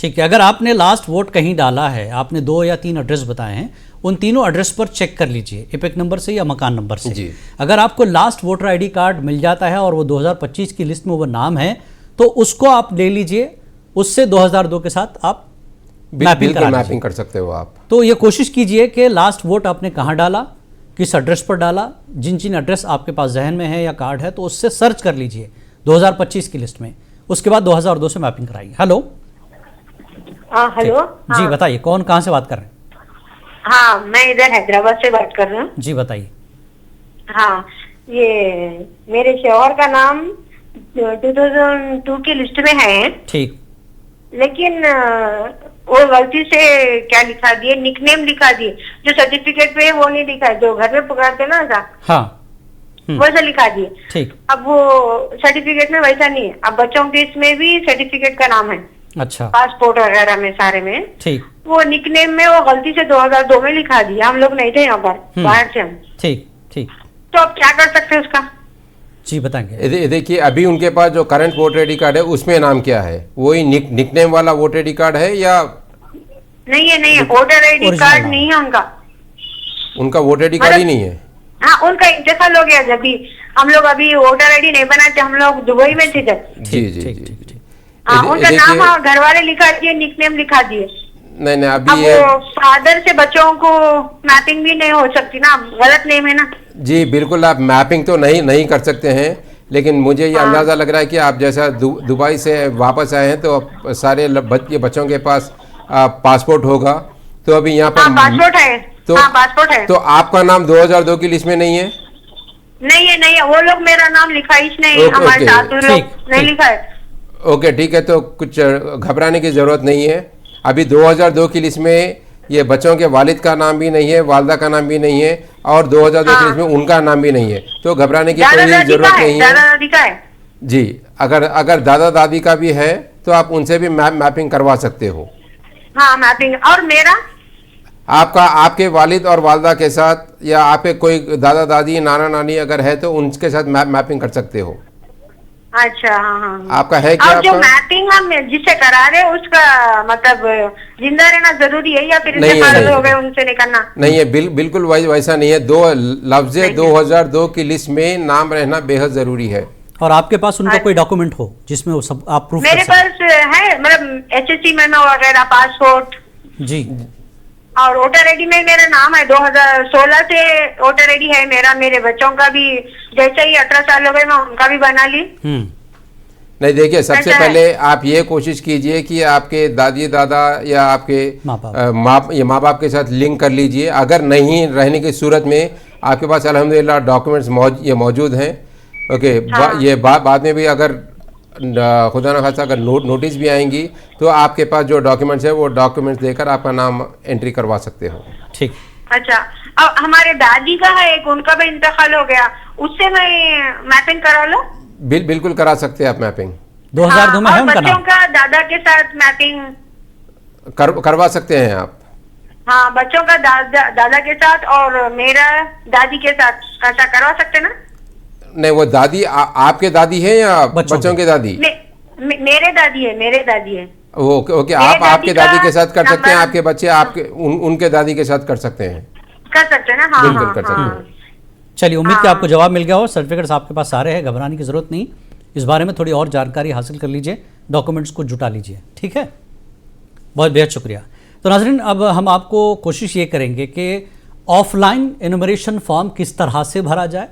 ठीक है, अगर आपने लास्ट वोट कहीं डाला है, आपने 2 या 3 एड्रेस बताए हैं, उन तीनों एड्रेस पर चेक कर लीजिए, एपिक नंबर से या मकान नंबर से जी। अगर आपको लास्ट वोटर आईडी कार्ड मिल जाता है और वो 2025 की लिस्ट में वो नाम है, तो उसको आप ले लीजिए, उससे 2002 के साथ आप मैपिंग कर सकते हो आप। तो ये कोशिश कीजिए कि लास्ट वोट आपने कहाँ डाला, किस एड्रेस पर डाला, जिन जिन एड्रेस आपके पास जहन में है या कार्ड है तो उससे सर्च कर लीजिए 2025 की लिस्ट में, उसके बाद 2002 से मैपिंग कराइए। हेलो। हेलो जी, बताइए, कौन कहाँ से बात कर रहे हैं? हाँ, मैं इधर हैदराबाद से बात कर रहा हूँ। जी, बताइए। हाँ, ये मेरे शौहर का नाम 2002 की लिस्ट में है, ठीक, लेकिन वो गलती से क्या लिखा दिए, निकनेम लिखा दिए, जो सर्टिफिकेट पे है वो नहीं लिखा है, जो घर में पुकारते ना था, हाँ, वैसा लिखा दिए। ठीक, अब वो सर्टिफिकेट में वैसा नहीं है। अब बच्चों के इसमें भी सर्टिफिकेट का नाम है, अच्छा, पासपोर्ट वगैरह में सारे में, ठीक, वो निकनेम में वो गलती से 2002 में लिखा दिया। हम लोग नहीं थे यहाँ पर, बाहर से हम। ठीक ठीक, तो अब क्या कर सकते हैं उसका? जी, बताएंगे। देखिए, अभी उनके पास जो करंट वोटर आईडी कार्ड है उसमें नाम क्या है? वही निकनेम वाला वोटर आईडी कार्ड है या नहीं है? नहीं है, वोटर आईडी कार्ड नहीं है उनका वोटर आईडी कार्ड ही नहीं है। हाँ, उनका इंतकाल हो गया। जब भी हम लोग अभी वोटर आईडी नहीं बनाते, हम लोग दुबई में थे जब। जी जी जी, उनका नाम घर वाले लिखा दिए, निकनेम लिखा दिए। नहीं, अभी फादर से बच्चों को मैपिंग भी नहीं हो सकती ना, गलत नेम है ना। जी बिल्कुल, आप मैपिंग तो नहीं कर सकते हैं, लेकिन मुझे ये अंदाज़ा लग रहा है कि आप जैसा दुबई से वापस आए हैं तो सारे बच्चों के पास पासपोर्ट होगा, तो अभी यहाँ पर पासपोर्ट है। पासपोर्ट है। तो आपका नाम 2002 की लिस्ट में नहीं है? नहीं है, वो लोग मेरा नाम लिखाइश नहीं, हमारे साथ नहीं लिखा है। ओके, ठीक है, तो कुछ घबराने की जरूरत नहीं है। अभी 2002 की लिस्ट में ये बच्चों के वालिद का नाम भी नहीं है, वालदा का नाम भी नहीं है, और 2002 की लिस्ट में उनका नाम भी नहीं है, तो घबराने की कोई जरूरत नहीं है। दादा दादी का है जी, अगर दादा दादी का भी है तो आप उनसे भी मैपिंग करवा सकते हो। हाँ, मैपिंग। और मेरा आपके वालिद और वालदा के साथ या आपके कोई दादा दादी नाना नानी अगर है तो उनके साथ मैपिंग कर सकते हो। अच्छा, हाँ हाँ। आपका है क्या? और जो मैपिंग हम जिससे करा रहे उसका मतलब जिंदा रहना जरूरी है या फिर नहीं फारग हो गए उनसे निकलना? नहीं है, बिल्कुल वैसा नहीं है। दो लफ्ज़ 2002 की लिस्ट में नाम रहना बेहद जरूरी है। और आपके पास उनका कोई डॉक्यूमेंट हो जिसमें वो सब आप प्रूफ? मेरे पास है, मतलब HSC मेमो वगैरह, पासपोर्ट जी। और वोटर आईडी में मेरा नाम है, 2016 से वोटर आईडी है मेरा। मेरे बच्चों का भी जैसे ही 18 साल हो गए मैं उनका भी बना ली। नहीं, देखिए, सबसे पहले आप ये कोशिश कीजिए कि आपके दादी दादा या आपके माँ बाप के साथ लिंक कर लीजिए। अगर नहीं रहने की सूरत में आपके पास अल्हम्दुलिल्लाह डॉक्यूमेंट्स मौजूद हैं। ओके, ये बाद में भी अगर खुदा न खास्ता अगर नोटिस भी आएंगी तो आपके पास जो डॉक्यूमेंट्स है वो डॉक्यूमेंट्स देकर आपका नाम एंट्री करवा सकते हो। ठीक। अच्छा, अब हमारे दादी का है एक, उनका भी इंतकाल हो गया, उससे मैं मैपिंग करा लो? बिल्कुल करा सकते हैं आप मैपिंग। 2002 में है उनका बच्चों का दादा के साथ मैपिंग करवा सकते हैं आप? हाँ, बच्चों का दादा के साथ और मेरा दादी के साथ ऐसा करवा सकते ना? नहीं, वो दादी आपके दादी है या बच्चों के दादी? मेरे दादी है। ओके, आप आपके दादी के साथ कर सकते हैं, आपके बच्चे आपके उनके दादी के साथ कर सकते हैं ना? हाँ, बिल्कुल कर सकते हैं। चलिए, उम्मीद कि आपको जवाब मिल गया हो। सर्टिफिकेट्स आपके पास सारे हैं, घबराने की जरूरत नहीं। इस बारे में थोड़ी और जानकारी हासिल कर लीजिए, डॉक्यूमेंट्स को जुटा लीजिए। ठीक है, बहुत बेहद शुक्रिया। तो नाज़रीन, अब हम आपको कोशिश ये करेंगे कि ऑफलाइन एनुमरेशन फॉर्म किस तरह से भरा जाए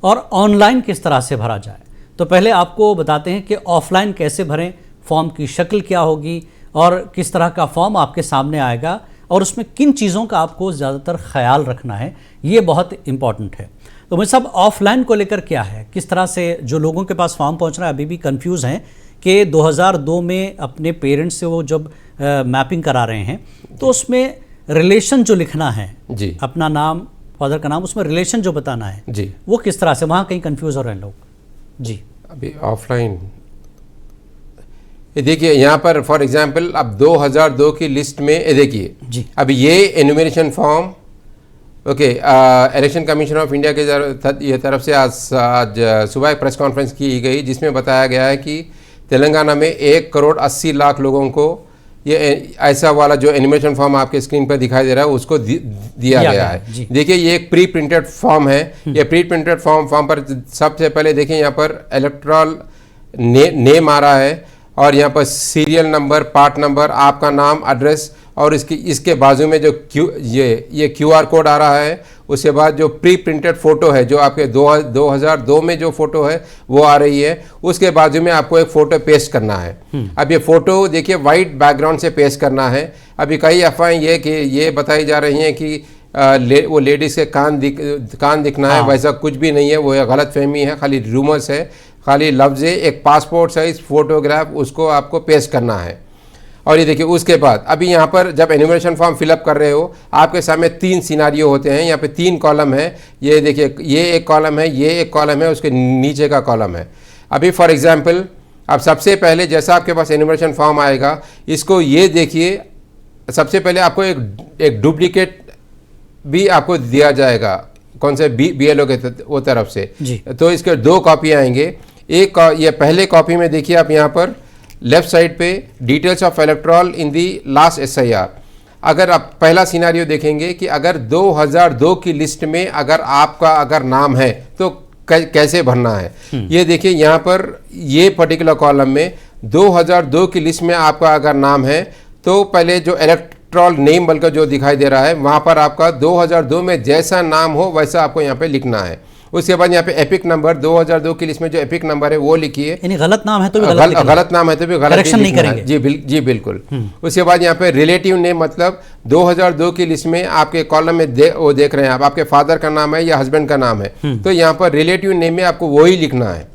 और ऑनलाइन किस तरह से भरा जाए। तो पहले आपको बताते हैं कि ऑफलाइन कैसे भरें, फॉर्म की शक्ल क्या होगी और किस तरह का फॉर्म आपके सामने आएगा और उसमें किन चीज़ों का आपको ज़्यादातर ख्याल रखना है, ये बहुत इम्पॉर्टेंट है। तो मुझे सब ऑफलाइन को लेकर क्या है, किस तरह से जो लोगों के पास फॉर्म पहुंच रहा है अभी भी कंफ्यूज हैं कि 2002 में अपने पेरेंट्स से वो जब मैपिंग करा रहे हैं तो उसमें रिलेशन जो लिखना है जी, अपना नाम, फादर का नाम, उसमें रिलेशन जो बताना है जी, वो किस तरह से, वहाँ कहीं कंफ्यूज हो रहे हैं लोग जी। अभी ऑफलाइन देखिए, यहाँ पर फॉर एग्जांपल अब 2002 की लिस्ट में देखिए जी, अभी ये enumeration form okay, election commission of India के तरफ से आज सुबह एक प्रेस कॉन्फ्रेंस की गई जिसमें बताया गया है कि तेलंगाना में 1,80,00,000 लोगों को ये ऐसा वाला जो एनिमेशन फॉर्म आपके स्क्रीन पर दिखाई दे रहा है उसको दिया गया है। देखिए, ये एक प्री प्रिंटेड फॉर्म है। ये प्री प्रिंटेड फॉर्म पर सबसे पहले देखिए यहाँ पर इलेक्टोरल नेम आ रहा है और यहाँ पर सीरियल नंबर, पार्ट नंबर, आपका नाम, एड्रेस और इसके बाजू में जो ये QR कोड आ रहा है। उसके बाद जो प्री प्रिंटेड फ़ोटो है जो आपके 2002 में जो फ़ोटो है वो आ रही है। उसके बाजू में आपको एक फ़ोटो पेस्ट करना है। अब ये फ़ोटो देखिए वाइट बैकग्राउंड से पेस्ट करना है। अभी कई अफवाहें ये बताई जा रही हैं कि वो लेडीज़ के कान दिखना है, वैसा कुछ भी नहीं है, वो गलत फहमी है, खाली रूमर्स है। खाली लफ्ज़ एक पासपोर्ट साइज़ फ़ोटोग्राफ उसको आपको पेस्ट करना है। और ये देखिए, उसके बाद अभी यहाँ पर जब एनुमरेशन फॉर्म फिलअप कर रहे हो आपके सामने 3 सिनारियो होते हैं। यहाँ पे 3 कॉलम है। ये देखिए, ये एक कॉलम है, ये एक कॉलम है, उसके नीचे का कॉलम है। अभी फॉर एग्जांपल अब सबसे पहले जैसा आपके पास एनुमरेशन फॉर्म आएगा, इसको ये देखिए, सबसे पहले आपको एक डुप्लीकेट भी आपको दिया जाएगा, कौन से BLO के वो तरफ से। तो इसके 2 कॉपी आएंगे। एक ये पहले कॉपी में देखिए आप यहाँ पर लेफ्ट साइड पे details of electoral in the last SIR। अगर आप पहला सिनारियो देखेंगे कि अगर 2002 की लिस्ट में अगर नाम है तो कैसे भरना है। ये देखिए यहाँ पर ये पर्टिकुलर कॉलम में 2002 की लिस्ट में आपका अगर नाम है तो पहले जो इलेक्टोरल नेम बल्कि जो दिखाई दे रहा है वहाँ पर आपका 2002 में जैसा नाम हो वैसा आपको यहाँ पे लिखना है। उसके बाद यहाँ पे एपिक नंबर 2002 की लिस्ट में जो एपिक नंबर है वो लिखिए। यानी गलत नाम है तो भी गलत नाम है तो भी गलत नहीं करेंगे। जी बिल्कुल। उसके बाद यहाँ पे रिलेटिव नेम, मतलब 2002 की लिस्ट में आपके कॉलम में वो देख रहे हैं आप, आपके फादर का नाम है या हस्बैंड का नाम है, तो यहाँ पर रिलेटिव नेम में आपको वही लिखना है।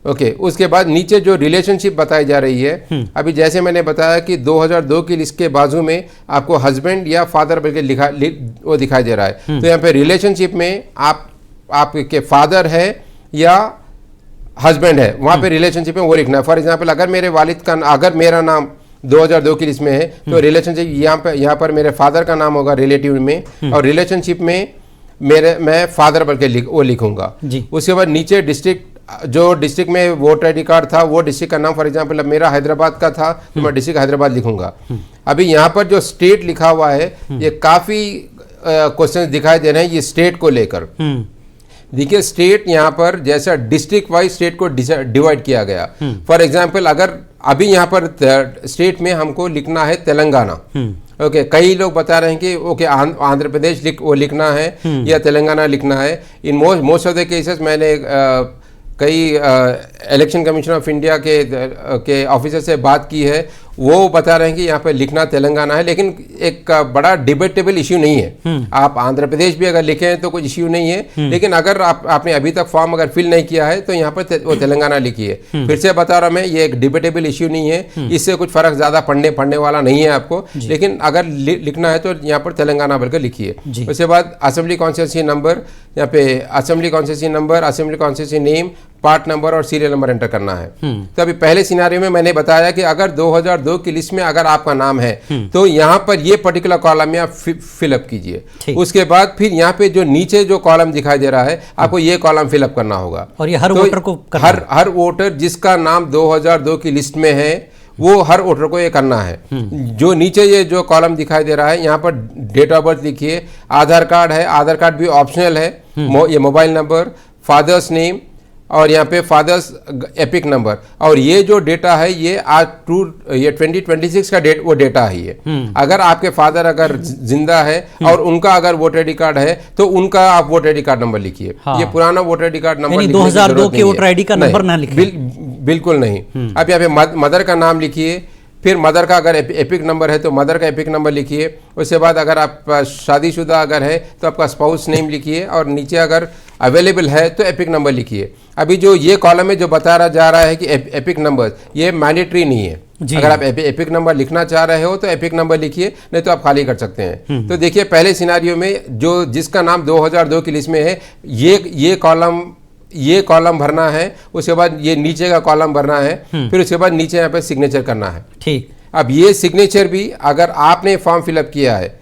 ओके, उसके बाद नीचे जो रिलेशनशिप बताई जा रही है, अभी जैसे मैंने बताया कि 2002 की लिस्ट के बाजू में आपको हस्बैंड या फादर बल्कि वो दिखाई दे रहा है। तो यहाँ पे रिलेशनशिप में आपके फादर है या हस्बैंड है, वहाँ पे रिलेशनशिप में वो लिखना है। फॉर एग्जांपल अगर मेरा नाम 2002 की लिस्ट में है तो रिलेशनशिप यहाँ पर मेरे फादर का नाम होगा रिलेटिव में, और रिलेशनशिप में मैं फादर बल्कि वो लिखूंगा। उसके बाद नीचे डिस्ट्रिक्ट जो डिस्ट्रिक्ट में वोटर आईडी कार्ड था वो डिस्ट्रिक्ट का नाम, फॉर एग्जांपल अब मेरा हैदराबाद का था तो मैं डिस्ट्रिक्ट हैदराबाद लिखूंगा। अभी यहाँ पर जो स्टेट लिखा हुआ है ये काफ़ी क्वेश्चन दिखाई दे रहे हैं ये स्टेट को लेकर। देखिए स्टेट यहाँ पर जैसा डिस्ट्रिक्ट वाइज स्टेट को डिवाइड किया गया। फॉर एग्जांपल अगर अभी यहाँ पर स्टेट में हमको लिखना है तेलंगाना, ओके कई लोग बता रहे हैं कि ओके आंध्र प्रदेश वो लिखना है या तेलंगाना लिखना है। In most of the cases मैंने कई इलेक्शन कमीशन ऑफ इंडिया के ऑफिसर से बात की है, वो बता रहे हैं कि यहाँ पे लिखना तेलंगाना है, लेकिन एक बड़ा डिबेटेबल इश्यू नहीं है। आप आंध्र प्रदेश भी अगर लिखें तो कोई इश्यू नहीं है, लेकिन अगर आपने अभी तक फॉर्म अगर फिल नहीं किया है तो यहाँ पर वो तेलंगाना लिखिए। फिर से बता रहा मैं ये एक डिबेटेबल इश्यू नहीं है, इससे कुछ फर्क ज्यादा पड़ने वाला नहीं है आपको, लेकिन अगर लिखना है तो यहाँ पर तेलंगाना बोलकर लिखिए। उसके बाद असेंबली कॉन्स्टिट्यूंसी नंबर, यहाँ पे assembly constituency number, assembly constituency name, part number और सीरियल नंबर एंटर करना है। तो अभी पहले सिनारियो में मैंने बताया कि अगर 2002 की लिस्ट में अगर आपका नाम है तो यहाँ पर ये पर्टिकुलर कॉलम में आप फिलअप कीजिए। उसके बाद फिर यहाँ पे जो नीचे जो कॉलम दिखाई दे रहा है आपको ये कॉलम फिलअप करना होगा। और ये हर वोटर को हर वोटर जिसका नाम 2002 की लिस्ट में है वो हर वोटर को ये करना है। जो नीचे ये जो कॉलम दिखाई दे रहा है यहाँ पर डेट ऑफ बर्थ लिखिए, आधार कार्ड है, आधार कार्ड भी ऑप्शनल है, ये मोबाइल नंबर, फादर्स नेम और यहाँ पे फादर्स एपिक नंबर, और ये जो डेटा है ये आज ये 2026 का वो डेटा है ये। अगर आपके फादर अगर जिंदा है और उनका अगर वोटर आईडी कार्ड है तो उनका आप वोटर आईडी कार्ड नंबर लिखिए। ये पुराना वोटर आईडी कार्ड नंबर 2002 के वोटर आईडी का नंबर ना लिखिए, बिल्कुल नहीं। अब यहाँ पे मदर का नाम लिखिए, फिर मदर का अगर एपिक नंबर है तो मदर का एपिक नंबर लिखिए। उसके बाद अगर आप शादीशुदा अगर है तो आपका स्पाउस नेम लिखिए और नीचे अगर अवेलेबल है तो एपिक नंबर लिखिए। अभी जो ये कॉलम है जो बता जा रहा है कि एपिक नंबर, ये मैंडेटरी नहीं है। अगर आप एपिक नंबर लिखना चाह रहे हो तो एपिक नंबर लिखिए, नहीं तो आप खाली कर सकते हैं। तो देखिए पहले सिनारियो में जो जिसका नाम 2002 की लिस्ट में है ये कॉलम भरना है, उसके बाद ये नीचे का कॉलम भरना है, फिर उसके बाद नीचे यहाँ पे सिग्नेचर करना है। ठीक। अब ये सिग्नेचर भी अगर आपने फॉर्म फिलअप किया है,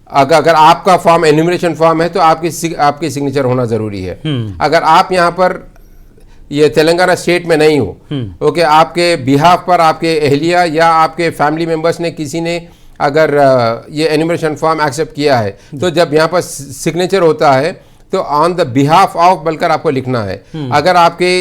अगर आपका फॉर्म एन्यूमरेशन फॉर्म है तो आपकी सिग्नेचर होना जरूरी है। अगर आप यहाँ पर ये तेलंगाना स्टेट में नहीं हो, ओके आपके बिहाफ पर आपके अहलिया या आपके फैमिली मेंबर्स ने किसी ने अगर ये एन्यूमरेशन फॉर्म एक्सेप्ट किया है तो जब यहाँ पर सिग्नेचर होता है तो ऑन द बिहाफ ऑफ बोलकर आपको लिखना है। अगर आपके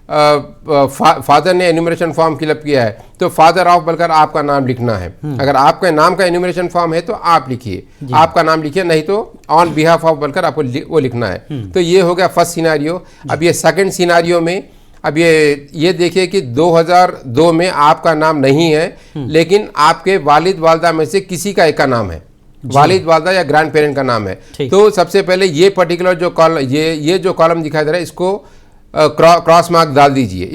फादर ने एन्यूमरेशन फॉर्म फिलअप किया है तो फादर ऑफ बोलकर आपका नाम लिखना है। अगर आपके नाम का एन्यूमरेशन फॉर्म है तो आप लिखिए, आपका नाम लिखिए, नहीं तो ऑन बिहाफ ऑफ बोलकर आपको वो लिखना है। तो ये हो गया फर्स्ट सिनारियो। अब ये सेकंड सिनारियो में अब ये देखिए कि 2002 में आपका नाम नहीं है, लेकिन आपके वालिद वालदा में से किसी का एक का नाम है, वालिद वालदा या ग्रैंड पेरेंट का नाम है। तो सबसे पहले ये पर्टिकुलर जो कॉलम ये जो कॉलम दिखाई दे रहा है इसको क्रॉस मार्क डाल दीजिए।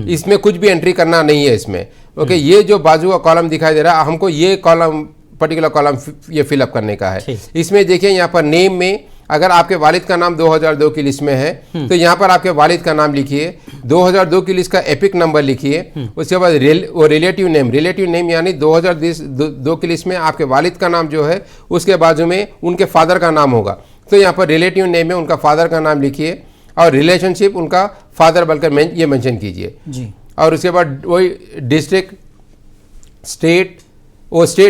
इसमें कुछ भी एंट्री करना नहीं है इसमें। ओके ये जो बाजू का कॉलम दिखाई दे रहा है हमको ये कॉलम पर्टिकुलर कॉलम ये फिलअप करने का है। इसमें देखिए यहाँ पर नेम में अगर आपके वालिद का नाम 2002 की लिस्ट में है तो यहाँ पर आपके वालिद का नाम लिखिए, 2002 की लिस्ट का एपिक नंबर लिखिए। उसके बाद वो रिलेटिव नेम यानी 2002 की लिस्ट में आपके वालिद का नाम जो है उसके बाजू में उनके फादर का नाम होगा, तो यहाँ पर रिलेटिव नेम में उनका फादर का नाम लिखिए और रिलेशनशिप उनका फादर बोलकर ये मेंशन कीजिए। और उसके बाद वही डिस्ट्रिक्ट स्टेट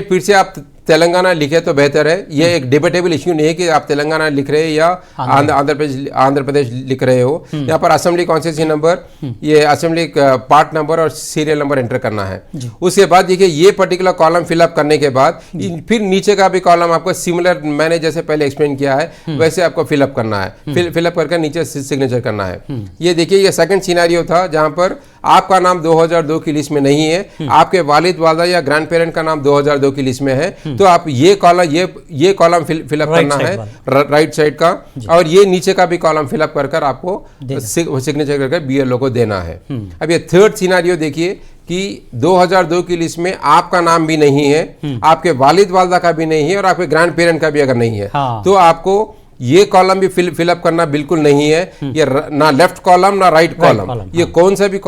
फिर से आप तेलंगाना लिखे तो बेहतर है। ये एक डिबेटेबल इश्यू नहीं है कि आप तेलंगाना लिख रहे हैं या आंध्र प्रदेश लिख रहे हो। यहाँ पर असेंबली कॉन्स्टिट्यूंसी नंबर, ये असेंबली पार्ट नंबर और सीरियल नंबर एंटर करना है। उसके बाद देखिए ये पर्टिकुलर कॉलम फिलअप करने के बाद फिर नीचे का भी कॉलम आपको सिमिलर मैंने जैसे पहले एक्सप्लेन किया है वैसे आपको फिलअप करना है। फिलअप करके नीचे सिग्नेचर करना है। ये देखिए ये सेकंड सिनेरियो था जहां पर आपका नाम 2002 की लिस्ट में नहीं है, आपके वालिद वालदा या ग्रैंड पेरेंट का नाम 2002 की लिस्ट में है, तो आप ये कॉलम फिलअप करना है राइट साइड का, और ये नीचे का भी कॉलम फिलअप कर आपको सिग्नेचर करके बीएलओ को देना है। अब ये थर्ड सिनेरियो देखिए कि 2002 की लिस्ट में आपका नाम भी नहीं है, आपके वालिद वालदा का भी नहीं है और आपके ग्रैंड पेरेंट का भी अगर नहीं है तो आपको ये कॉलम भी फिलअप करना बिल्कुल नहीं है। ये ना लेफ्ट कॉलम ना राइट कॉलम, ये कौन सा भी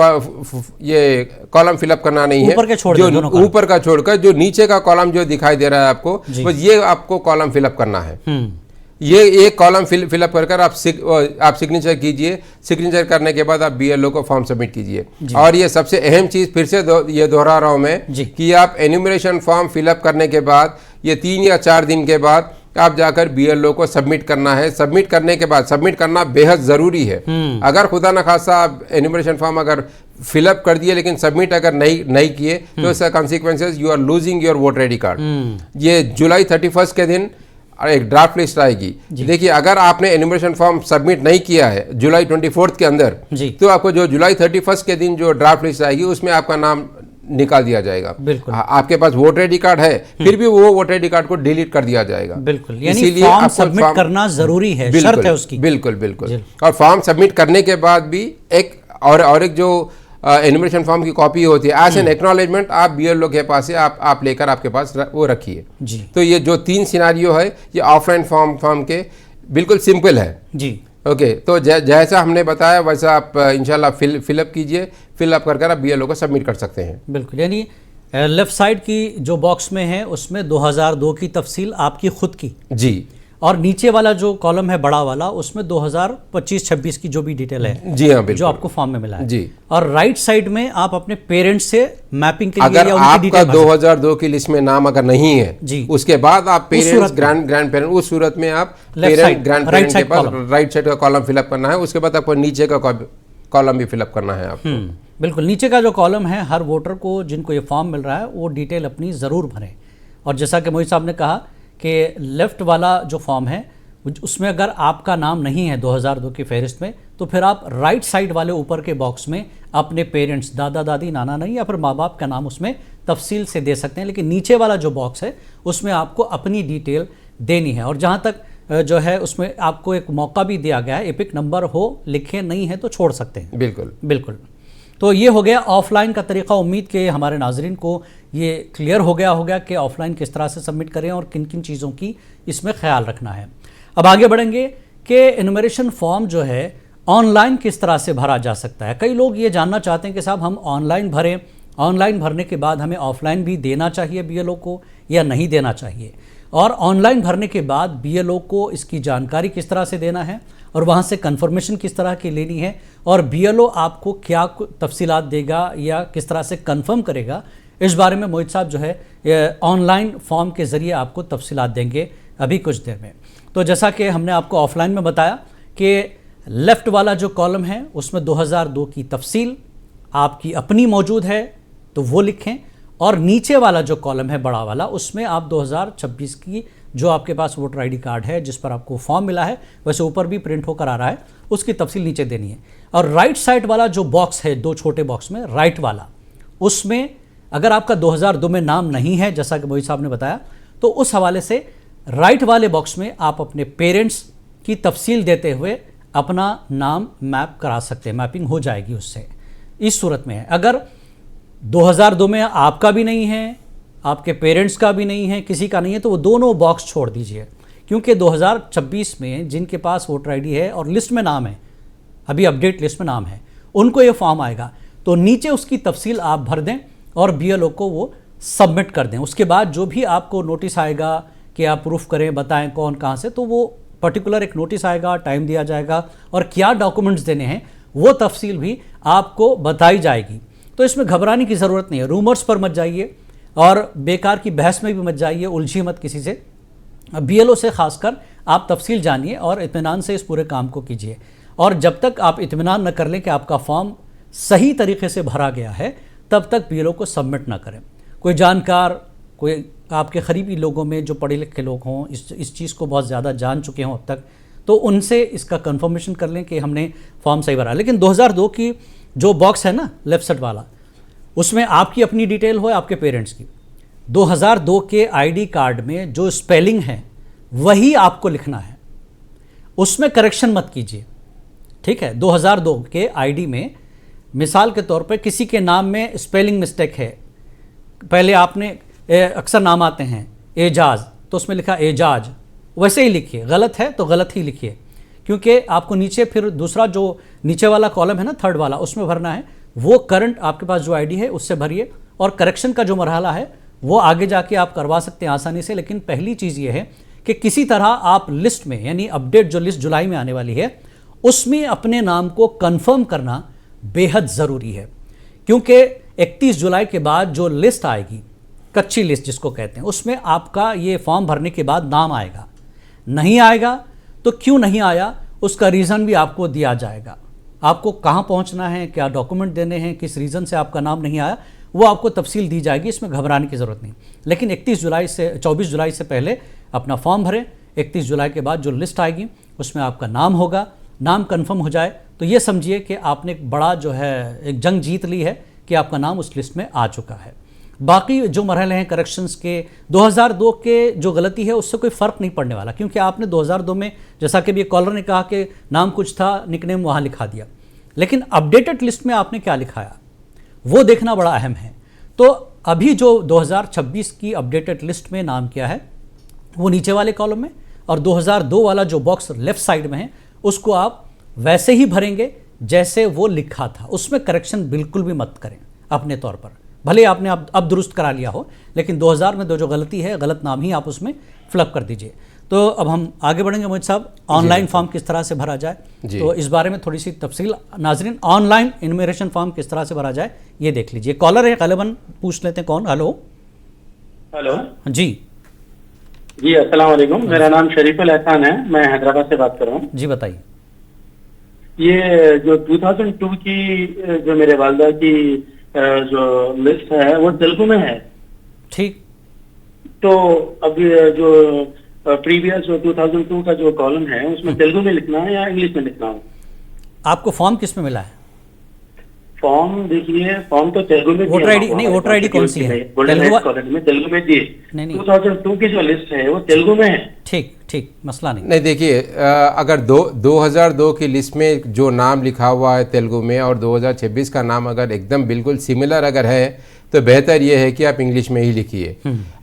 ये कॉलम फिलअप करना नहीं है। जो ऊपर का छोड़कर जो नीचे का कॉलम जो दिखाई दे रहा है आपको, बस ये आपको कॉलम फिलअप करना है। ये एक कॉलम फिलअप कर आप सिग्नेचर कीजिए। सिग्नेचर करने के बाद आप BLO को फॉर्म सबमिट कीजिए। और ये सबसे अहम चीज़ फिर से ये दोहरा रहा हूँ मैं कि आप एन्यूमरेशन फॉर्म फिलअप करने के बाद ये 3 या 4 दिन के बाद आप जाकर BLO को सबमिट करना है। सबमिट करने के बाद, सबमिट करना बेहद ज़रूरी है। अगर खुदा न खासा आप एन्यूमरेशन फॉर्म अगर फिलअप कर दिए लेकिन सबमिट अगर नहीं किए तो इसका consequences, you are losing your voter ID card. ये जुलाई 31 के दिन एक ड्राफ्ट लिस्ट आएगी। देखिए, अगर आपने एन्यूमरेशन फॉर्म सबमिट नहीं किया है जुलाई 24 के अंदर, तो आपको जो जुलाई 31 के दिन जो ड्राफ्ट लिस्ट आएगी उसमें आपका नाम निकाल दिया जाएगा। बिल्कुल। आपके पास वोटर ID कार्ड है, फिर भी वो वोटर ID कार्ड को डिलीट कर दिया जाएगा। बिल्कुल, इसीलिए फॉर्म सबमिट करना जरूरी है, शर्त है उसकी। बिल्कुल बिल्कुल। और फॉर्म सबमिट करने के बाद भी एक जो एन्यूमरेशन फॉर्म की कॉपी होती है, एज एन एक्नॉलेजमेंट आप BLO के पास से आप लेकर आपके पास वो रखिए। तो ये जो 3 सिनारियो है ये ऑफलाइन फॉर्म के बिल्कुल सिंपल है जी। ओके, तो जैसा हमने बताया वैसा आप इंशाल्लाह फिलअप कीजिए। फिलअप कर आप BLO को सबमिट कर सकते हैं। बिल्कुल, यानी लेफ्ट साइड की जो बॉक्स में है उसमें 2002 की तफसील आपकी खुद की जी, और नीचे वाला जो कॉलम है बड़ा वाला उसमें 2025-26 की जो भी डिटेल है जी हाँ, जो आपको फॉर्म में मिला है जी। और राइट साइड में आप अपने पेरेंट्स से मैपिंग के लिए अगर आपका 2002 की लिस्ट में नाम अगर नहीं है जी, उसके बाद आप पेरेंट्स ग्रैंड पेरेंट, उस सूरत में आप पेरेंट ग्रैंड पेरेंट के पास राइट साइड का कॉलम फिलअप करना है। उसके बाद आपको नीचे का कॉलम भी फिलअप करना है आपको। बिल्कुल, नीचे का जो कॉलम है हर वोटर को जिनको ये फॉर्म मिल रहा है वो डिटेल अपनी ज़रूर भरें। और जैसा कि मोहित साहब ने कहा कि लेफ़्ट वाला जो फॉर्म है उसमें अगर आपका नाम नहीं है 2002 की फहरिस्त में, तो फिर आप राइट साइड वाले ऊपर के बॉक्स में अपने पेरेंट्स, दादा दादी, नाना नानी या फिर माँ बाप का नाम उसमें तफसील से दे सकते हैं। लेकिन नीचे वाला जो बॉक्स है उसमें आपको अपनी डिटेल देनी है। और जहाँ तक जो है उसमें आपको एक मौका भी दिया गया है, एपिक नंबर हो, लिखे नहीं है तो छोड़ सकते हैं। बिल्कुल बिल्कुल। तो ये हो गया ऑफलाइन का तरीका। उम्मीद के हमारे नाजरीन को ये क्लियर हो गया कि ऑफलाइन किस तरह से सबमिट करें और किन किन चीज़ों की इसमें ख्याल रखना है। अब आगे बढ़ेंगे कि एनुमरेशन फॉर्म जो है ऑनलाइन किस तरह से भरा जा सकता है। कई लोग ये जानना चाहते हैं कि साहब हम ऑनलाइन भरें, ऑनलाइन भरने के बाद हमें ऑफलाइन भी देना चाहिए BLO को या नहीं देना चाहिए, और ऑनलाइन भरने के बाद BLO को इसकी जानकारी किस तरह से देना है और वहाँ से कंफर्मेशन किस तरह की लेनी है, और BLO आपको क्या तफसीलात देगा या किस तरह से कंफर्म करेगा, इस बारे में मोहित साहब जो है ऑनलाइन फॉर्म के ज़रिए आपको तफसीलात देंगे अभी कुछ देर में। तो जैसा कि हमने आपको ऑफलाइन में बताया कि लेफ़्ट वाला जो कॉलम है उसमें 2002 की तफसील आपकी अपनी मौजूद है तो वो लिखें, और नीचे वाला जो कॉलम है बड़ा वाला उसमें आप 2026 की जो आपके पास वोटर ID कार्ड है जिस पर आपको फॉर्म मिला है, वैसे ऊपर भी प्रिंट होकर आ रहा है, उसकी तफसील नीचे देनी है। और राइट साइड वाला जो बॉक्स है, 2 छोटे बॉक्स में राइट वाला, उसमें अगर आपका 2002 में नाम नहीं है जैसा कि मोहित साहब ने बताया, तो उस हवाले से राइट वाले बॉक्स में आप अपने पेरेंट्स की तफसील देते हुए अपना नाम मैप करा सकते हैं, मैपिंग हो जाएगी उससे। इस सूरत में है अगर 2002 में आपका भी नहीं है, आपके पेरेंट्स का भी नहीं है, किसी का नहीं है, तो वो दोनों बॉक्स छोड़ दीजिए, क्योंकि 2026 में जिनके पास वोटर ID है और लिस्ट में नाम है, अभी अपडेट लिस्ट में नाम है, उनको ये फॉर्म आएगा, तो नीचे उसकी तफसील आप भर दें और BLO को वो सबमिट कर दें। उसके बाद जो भी आपको नोटिस आएगा कि आप प्रूफ करें, बताएं कौन कहाँ से, तो वो पर्टिकुलर एक नोटिस आएगा, टाइम दिया जाएगा और क्या डॉक्यूमेंट्स देने हैं वो तफसील भी आपको बताई जाएगी। तो इसमें घबराने की ज़रूरत नहीं है, रूमर्स पर मत जाइए और बेकार की बहस में भी मत जाइए, उलझिए मत किसी से। BLO से खासकर आप तफसील जानिए और इत्मीनान से इस पूरे काम को कीजिए। और जब तक आप इत्मीनान न कर लें कि आपका फॉर्म सही तरीके से भरा गया है, तब तक BLO को सबमिट ना करें। कोई जानकार, कोई आपके करीबी लोगों में जो पढ़े लिखे लोग हों, इस चीज़ को बहुत ज़्यादा जान चुके हों अब तक, तो उनसे इसका कंफर्मेशन कर लें कि हमने फॉर्म सही भरा। लेकिन 2002 की जो बॉक्स है ना लेफ्ट साइड वाला, उसमें आपकी अपनी डिटेल हो, आपके पेरेंट्स की, 2002 के ID कार्ड में जो स्पेलिंग है वही आपको लिखना है, उसमें करेक्शन मत कीजिए, ठीक है। 2002 के ID में मिसाल के तौर पर किसी के नाम में स्पेलिंग मिस्टेक है, पहले आपने अक्सर नाम आते हैं एजाज, तो उसमें लिखा एजाज, वैसे ही लिखिए, गलत है तो गलत ही लिखिए, क्योंकि आपको नीचे फिर दूसरा जो नीचे वाला कॉलम है ना, थर्ड वाला, उसमें भरना है वो करंट आपके पास जो ID है उससे भरिए, और करेक्शन का जो मरहला है वो आगे जाके आप करवा सकते हैं आसानी से। लेकिन पहली चीज़ ये है कि किसी तरह आप लिस्ट में, यानी अपडेट जो लिस्ट जुलाई में आने वाली है, उसमें अपने नाम को कंफर्म करना बेहद ज़रूरी है, क्योंकि 31 जुलाई के बाद जो लिस्ट आएगी, कच्ची लिस्ट जिसको कहते हैं, उसमें आपका ये फॉर्म भरने के बाद नाम आएगा। नहीं आएगा तो क्यों नहीं आया उसका रीज़न भी आपको दिया जाएगा। आपको कहाँ पहुँचना है, क्या डॉक्यूमेंट देने हैं, किस रीज़न से आपका नाम नहीं आया, वो आपको तफसील दी जाएगी। इसमें घबराने की ज़रूरत नहीं, लेकिन 24 जुलाई से पहले अपना फॉर्म भरें। 31 जुलाई के बाद जो लिस्ट आएगी उसमें आपका नाम होगा। नाम कंफर्म हो जाए तो ये समझिए कि आपने एक बड़ा जो है एक जंग जीत ली है कि आपका नाम उस लिस्ट में आ चुका है। बाकी जो मरहले हैं करेक्शंस के, 2002 के जो गलती है उससे कोई फ़र्क नहीं पड़ने वाला, क्योंकि आपने 2002 में, जैसा कि अभी कॉलर ने कहा कि नाम कुछ था, निकनेम वहाँ लिखा दिया, लेकिन अपडेटेड लिस्ट में आपने क्या लिखाया वो देखना बड़ा अहम है। तो अभी जो 2026 की अपडेटेड लिस्ट में नाम किया है वो नीचे वाले कॉलम में, और 2002 वाला जो बॉक्स लेफ्ट साइड में है उसको आप वैसे ही भरेंगे जैसे वो लिखा था। उसमें करेक्शन बिल्कुल भी मत करें अपने तौर पर, भले आपने अब दुरुस्त करा लिया हो, लेकिन 2000 में जो गलती है, गलत नाम ही आप उसमें फिलअप कर दीजिए। तो अब हम आगे बढ़ेंगे मोहित साहब, ऑनलाइन फॉर्म किस तरह से भरा जाए, तो इस बारे में थोड़ी सी तफसील नाजरीन, ऑनलाइन इन्यूमरेशन फॉर्म किस तरह से भरा जाए ये देख लीजिए। कॉलर है गालिबन, पूछ लेते हैं कौन। हेलो हेलो जी जी, अस्सलाम वालेकुम। मेरा नाम शरीफुल एहसान है, मैं हैदराबाद से बात कर रहा हूँ। जी बताइए। ये जो 2002 की जो मेरे वालदा की जो लिस्ट है वो तेलुगु में है। ठीक। तो अभी जो प्रीवियस जो 2002 का जो कॉलम है उसमें तेलुगु में लिखना है या इंग्लिश में लिखना है? आपको फॉर्म किस में मिला है? फॉर्म देखिए, फॉर्म तो तेलुगु में, वोटर आईडी नहीं, वोटर आईडी कौन सी है? तेलुगु में दी। नहीं 2002 की जो लिस्ट है वो तेलुगु में है। ठीक ठीक, मसला नहीं। नहीं देखिए, अगर 2002 की लिस्ट में जो नाम लिखा हुआ है तेलुगु में और 2026 का नाम अगर एकदम बिल्कुल सिमिलर अगर है तो बेहतर ये है कि आप इंग्लिश में ही लिखिए।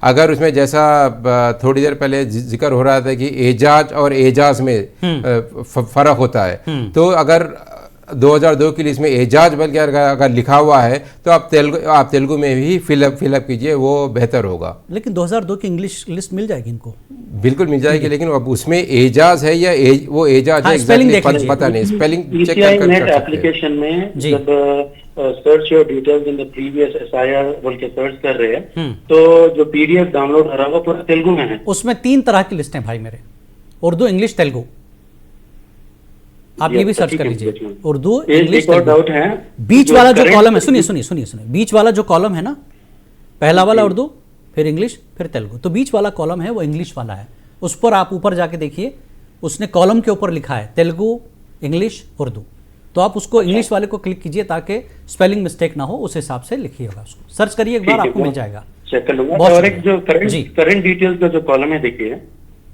अगर उसमें जैसा थोड़ी देर पहले जिक्र हो रहा था कि एजाज और एजाज में फ़र्क होता है, तो अगर 2002 की लिस्ट में एजाज बल्कि अगर लिखा हुआ है तो आप तेलुगु में ही फिलअप कीजिए, वो बेहतर होगा। लेकिन 2002 की इंग्लिश लिस्ट मिल जाएगी इनको? बिल्कुल मिल जाएगी, लेकिन अब उसमें एजाज है या वो एजाज है, स्पेलिंग पता नहीं, स्पेलिंग चेक कर एप्लीकेशन में जब search your details in the previous SIR बोल के सर्च कर रहे हैं तो जो पीडीएफ डाउनलोड हो रहा है वो पूरा तेलुगु में है। उसमें 3 तरह की लिस्टें भाई मेरे, उर्दू, इंग्लिश, तेलुगु। आप ये भी सर्च कर लीजिए, उर्दू, इंग्लिश, डाउट है। बीच वाला जो कॉलम है, सुनिए, बीच वाला जो कॉलम है ना, पहला वाला उर्दू, फिर इंग्लिश, फिर तेलुगु, तो बीच वाला कॉलम है वो इंग्लिश वाला है। उस पर आप ऊपर जाके देखिए, उसने कॉलम के ऊपर लिखा है तेलुगु, इंग्लिश, उर्दू, तो आप उसको इंग्लिश वाले को क्लिक कीजिए ताकि स्पेलिंग मिस्टेक ना हो, उस हिसाब से लिखिएगा। उसको सर्च करिए एक बार, आपको मिल जाएगा। चेक कर लूंगा। और एक जो करंट डिटेल्स का जो कॉलम है देखिए,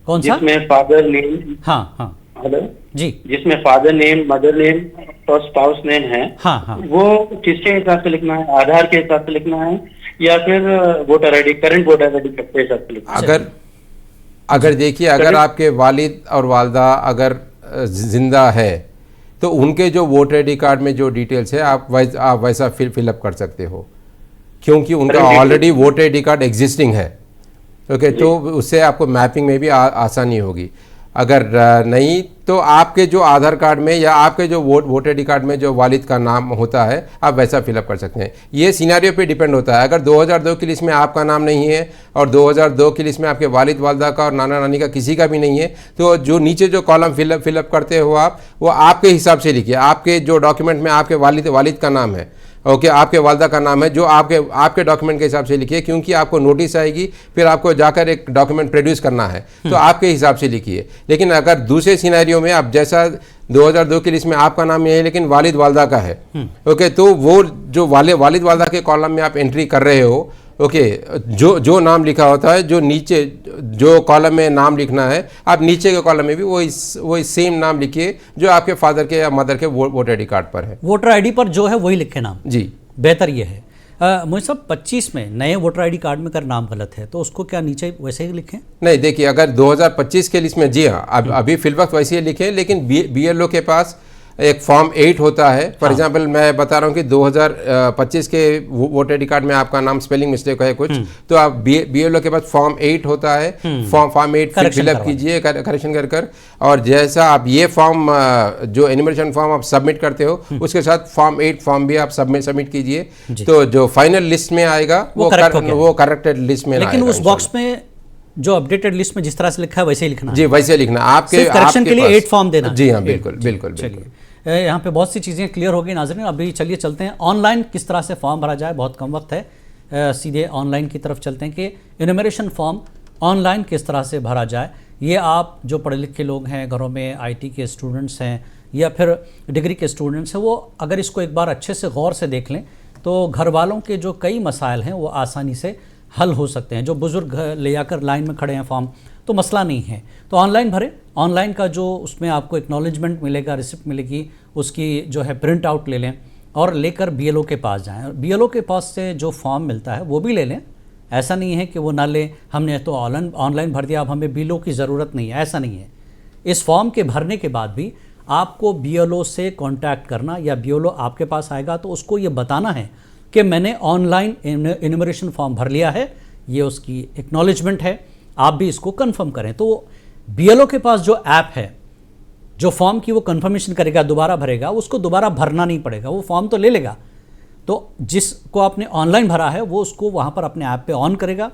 कौन सा? जिसमें फादर नेम, हाँ हेलो जी, जिसमें फादर नेम, मदर नेम और स्पाउस नेम है, हाँ, वो किसके हिसाब से लिखना है? आधार के हिसाब से लिखना है या फिर voter ID, current voter ID के हिसाब से लिखना है? अगर देखिए, अगर आपके वालिद और वालदा अगर जिंदा है तो उनके जो वोटर आईडी कार्ड में जो डिटेल्स है आप वैसा फिलअप कर सकते हो, क्योंकि उनका already voter ID card existing है। ओके, तो उससे आपको मैपिंग में भी आसानी होगी। अगर नहीं तो आपके जो आधार कार्ड में या आपके जो वोटर आईडी कार्ड में जो वालिद का नाम होता है आप वैसा फिलअप कर सकते हैं। ये सिनेरियो पे डिपेंड होता है। अगर 2002 की लिस्ट में आपका नाम नहीं है और 2002 की लिस्ट में आपके वालिद वालदा का और नाना नानी का किसी का भी नहीं है, तो जो नीचे जो कॉलम फिलअप करते हो आप, वो आपके हिसाब से लिखिए। आपके जो डॉक्यूमेंट में आपके वालिद का नाम है, ओके, आपके वालदा का नाम है, जो आपके डॉक्यूमेंट के हिसाब से लिखिए, क्योंकि आपको नोटिस आएगी, फिर आपको जाकर एक डॉक्यूमेंट प्रोड्यूस करना है, तो आपके हिसाब से लिखिए। लेकिन अगर दूसरे सिनेरियो में आप जैसा 2002 की लिस्ट में आपका नाम नहीं है लेकिन वालिद वालदा का है, ओके, तो वो जो वालिद वालदा के कॉलम में आप एंट्री कर रहे हो, ओके, जो नाम लिखा होता है, जो नीचे जो कॉलम में नाम लिखना है, आप नीचे के कॉलम में भी वही सेम नाम लिखिए जो आपके फादर के या मदर के वोटर आईडी कार्ड पर है। वोटर आईडी पर जो है वही लिखे नाम। जी, बेहतर ये है। मुझे सब 25 में नए वोटर आईडी कार्ड में अगर नाम गलत है तो उसको क्या नीचे वैसे ही लिखें? नहीं, देखिए, अगर 2025 के लिस्ट में, जी हाँ, अभी फिलवक्त वैसे ही लिखें, लेकिन BLO के पास एक फॉर्म 8 होता है। फॉर एग्जांपल मैं बता रहा हूँ कि 2025 के वोटर आई डी कार्ड में आपका नाम स्पेलिंग मिस्टेक है कुछ, तो आप BLO के पास फॉर्म 8 होता है, फॉर्म 8 फिलअप कीजिए करेक्शन कर, और जैसा आप ये फॉर्म जो एनुमरेशन फॉर्म आप सबमिट करते हो उसके साथ फॉर्म 8 फॉर्म भी आप सबमिट कीजिए, तो जो फाइनल लिस्ट में आएगा वो करेक्टेड लिस्ट में। लेकिन उस बॉक्स में जो अपडेटेड लिस्ट में जिस तरह से लिखा है वैसे ही लिखना जी, वैसे लिखना आपके करेक्शन के लिए 8 फॉर्म देना। जी हाँ, बिल्कुल। चलिए यहाँ पे बहुत सी चीज़ें क्लियर हो गई नाज़रीन। अभी चलिए चलते हैं ऑनलाइन किस तरह से फॉर्म भरा जाए, बहुत कम वक्त है, सीधे ऑनलाइन की तरफ चलते हैं कि इनोमरेशन फॉर्म ऑनलाइन किस तरह से भरा जाए। ये आप जो पढ़े लिखे लोग हैं, घरों में IT के स्टूडेंट्स हैं या फिर डिग्री के स्टूडेंट्स हैं, वो अगर इसको एक बार अच्छे से गौर से देख लें तो घर वालों के जो कई मसाइल हैं वो आसानी से हल हो सकते हैं। जो बुज़ुर्ग ले जाकर लाइन में खड़े हैं फॉर्म, तो मसला नहीं है, तो ऑनलाइन भरें। ऑनलाइन का जो उसमें आपको एक्नॉलेजमेंट मिलेगा, रिसिप्ट मिलेगी, उसकी जो है प्रिंट आउट ले लें और लेकर BLO के पास जाएं। BLO के पास से जो फॉर्म मिलता है वो भी ले लें। ऐसा नहीं है कि वो ना लें, हमने तो ऑनलाइन भर दिया अब हमें BLO की ज़रूरत नहीं है, ऐसा नहीं है। इस फॉर्म के भरने के बाद भी आपको BLO से कॉन्टैक्ट करना, या BLO आपके पास आएगा तो उसको ये बताना है कि मैंने ऑनलाइन इनोमरेशन फॉर्म भर लिया है, ये उसकी एक्नॉलेजमेंट है, आप भी इसको कंफर्म करें। तो BLO के पास जो ऐप है जो फॉर्म की वो कंफर्मेशन करेगा, दोबारा भरेगा, उसको दोबारा भरना नहीं पड़ेगा, वो फॉर्म तो ले लेगा। तो जिसको आपने ऑनलाइन भरा है वो उसको वहाँ पर अपने ऐप पे ऑन करेगा,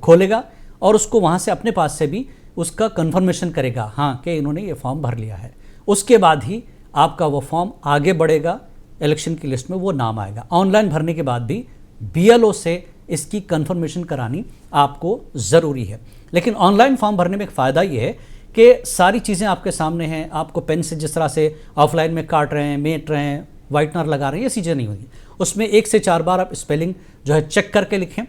खोलेगा और उसको वहाँ से अपने पास से भी उसका कंफर्मेशन करेगा हाँ कि इन्होंने ये फॉर्म भर लिया है। उसके बाद ही आपका वो फॉर्म आगे बढ़ेगा, इलेक्शन की लिस्ट में वो नाम आएगा। ऑनलाइन भरने के बाद भी BLO से इसकी कंफर्मेशन करानी आपको ज़रूरी है। लेकिन ऑनलाइन फॉर्म भरने में एक फ़ायदा ये है कि सारी चीज़ें आपके सामने हैं। आपको पेन से जिस तरह से ऑफलाइन में काट रहे हैं, मेट रहे हैं, वाइटनर लगा रहे हैं, ये चीज़ें नहीं होंगी। उसमें 1 से 4 बार आप स्पेलिंग जो है चेक करके लिखें।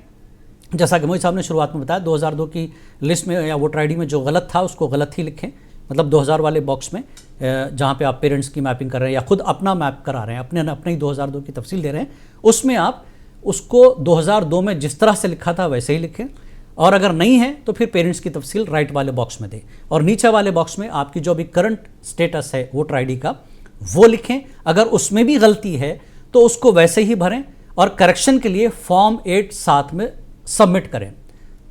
जैसा कि मोहित साहब ने शुरुआत में बताया, 2002 की लिस्ट में या वोटर ID में जो गलत था उसको गलत ही लिखें, मतलब 2000 वाले बॉक्स में जहाँ पे आप पेरेंट्स की मैपिंग कर रहे हैं या खुद अपना मैप करा रहे हैं, अपने ही 2002 की तफसील दे रहे हैं, उसमें आप उसको 2002 में जिस तरह से लिखा था वैसे ही लिखें। और अगर नहीं है तो फिर पेरेंट्स की तफसील राइट वाले बॉक्स में दें और नीचे वाले बॉक्स में आपकी जो भी करंट स्टेटस है वोटर ID का वो लिखें। अगर उसमें भी गलती है तो उसको वैसे ही भरें और करेक्शन के लिए फॉर्म 8 साथ में सबमिट करें,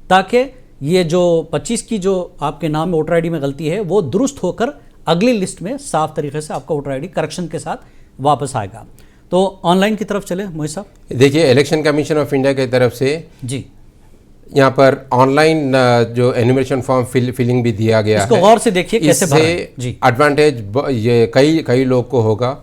ताकि ये जो 25 की जो आपके नाम में वोटर ID में गलती है वो दुरुस्त होकर अगली लिस्ट में साफ तरीके से आपका वोटर ID करेक्शन के साथ वापस आएगा। तो ऑनलाइन की तरफ चले मोहित साहब। देखिए, इलेक्शन कमीशन ऑफ इंडिया की तरफ से जी यहाँ पर ऑनलाइन जो एनुमरेशन फॉर्म फिलिंग भी दिया गया है, इसको गौर से देखिए कैसे भरें। जी, एडवांटेज ये कई लोग को होगा।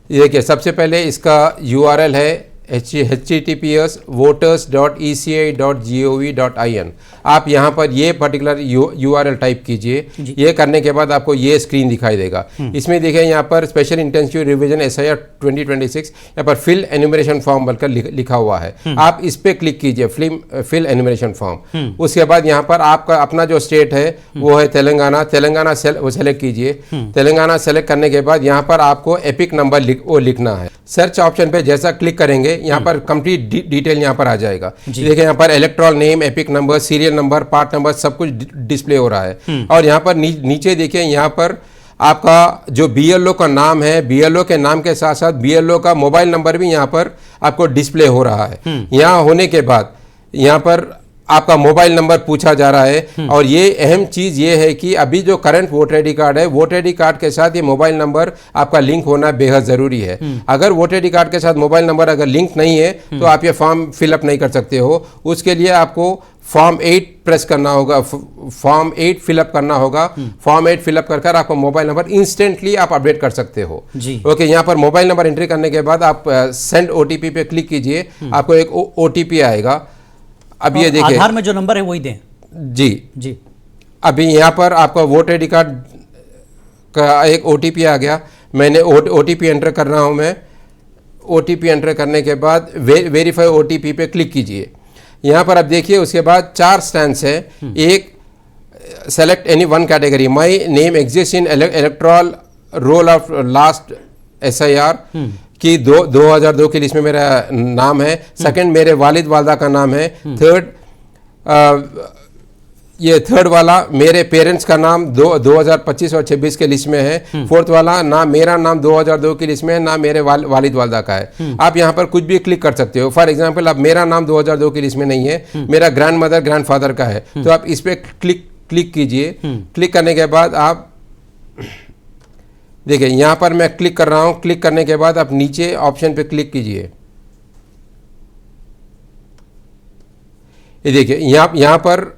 ये देखिए, सबसे पहले इसका URL है https://voters.eci.gov.in। आप यहाँ पर ये पर्टिकुलर URL टाइप कीजिए। ये करने के बाद आपको ये स्क्रीन दिखाई देगा। इसमें देखिए यहाँ पर स्पेशल इंटेंसिव रिवीजन SIR 2026, यहाँ पर फिल एनुमरेशन फॉर्म बोलकर लिखा हुआ है। आप इस पे क्लिक कीजिए, फिल एनुमरेशन फॉर्म। उसके बाद यहाँ पर आपका अपना जो स्टेट है वो है तेलंगाना सेलेक्ट कीजिए। तेलंगाना सेलेक्ट करने के बाद यहाँ पर आपको एपिक नंबर लिखना है। सर्च ऑप्शन पे जैसा क्लिक करेंगे यहाँ पर कंप्लीट डिटेल यहाँ पर आ जाएगा। देखिए यहाँ पर electoral name, EPIC number, serial number, part number सब कुछ डिस्प्ले हो रहा है। और यहाँ पर नीचे देखिए, यहाँ पर आपका जो BLO का नाम है, BLO के नाम के साथ साथ BLO का मोबाइल नंबर भी यहाँ पर आपको डिस्प्ले हो रहा है। यहाँ होने के बाद यहाँ पर आपका मोबाइल नंबर पूछा जा रहा है। और ये अहम चीज़ ये है कि अभी जो करंट वोटर ID कार्ड है, वोटर ID कार्ड के साथ ये मोबाइल नंबर आपका लिंक होना बेहद ज़रूरी है। अगर वोटर ID कार्ड के साथ मोबाइल नंबर अगर लिंक नहीं है तो आप ये फॉर्म फिलअप नहीं कर सकते हो। उसके लिए आपको फॉर्म 8 प्रेस करना होगा, फॉर्म 8 फिलअप करना होगा। फॉर्म 8 फिलअप कर आप मोबाइल नंबर इंस्टेंटली आप अपडेट कर सकते हो। ओके, यहाँ पर मोबाइल नंबर एंट्री करने के बाद आप सेंड OTP पे क्लिक कीजिए, आपको एक OTP आएगा। अब ये देखिए, आधार में जो नंबर है वही दें। जी। अभी यहाँ पर आपका वोटर ID कार्ड का एक OTP आ गया। मैंने OTP एंटर कर रहा हूँ। मैं OTP एंटर करने के बाद वेरीफाई OTP पे क्लिक कीजिए। यहाँ पर आप देखिए, उसके बाद 4 स्टैंड्स है। एक, select any one category, my name exist in electoral roll of last SIR कि 2002 की लिस्ट में मेरा नाम है। सेकंड, मेरे वालिद वालदा का नाम है। थर्ड, ये थर्ड वाला मेरे पेरेंट्स का नाम 2025 और 26 के लिस्ट में है। फोर्थ वाला ना मेरा नाम 2002 की लिस्ट में है, ना मेरे वालिद वालदा का है। आप यहाँ पर कुछ भी क्लिक कर सकते हो। फॉर एग्जांपल अब मेरा नाम 2002 की लिस्ट में नहीं है, मेरा ग्रैंड मदर ग्रैंड फादर का है, तो आप इस पर क्लिक कीजिए। क्लिक करने के बाद आप देखिए यहाँ पर मैं क्लिक कर रहा हूँ। क्लिक करने के बाद आप नीचे ऑप्शन पे क्लिक कीजिए। ये देखिए यहाँ पर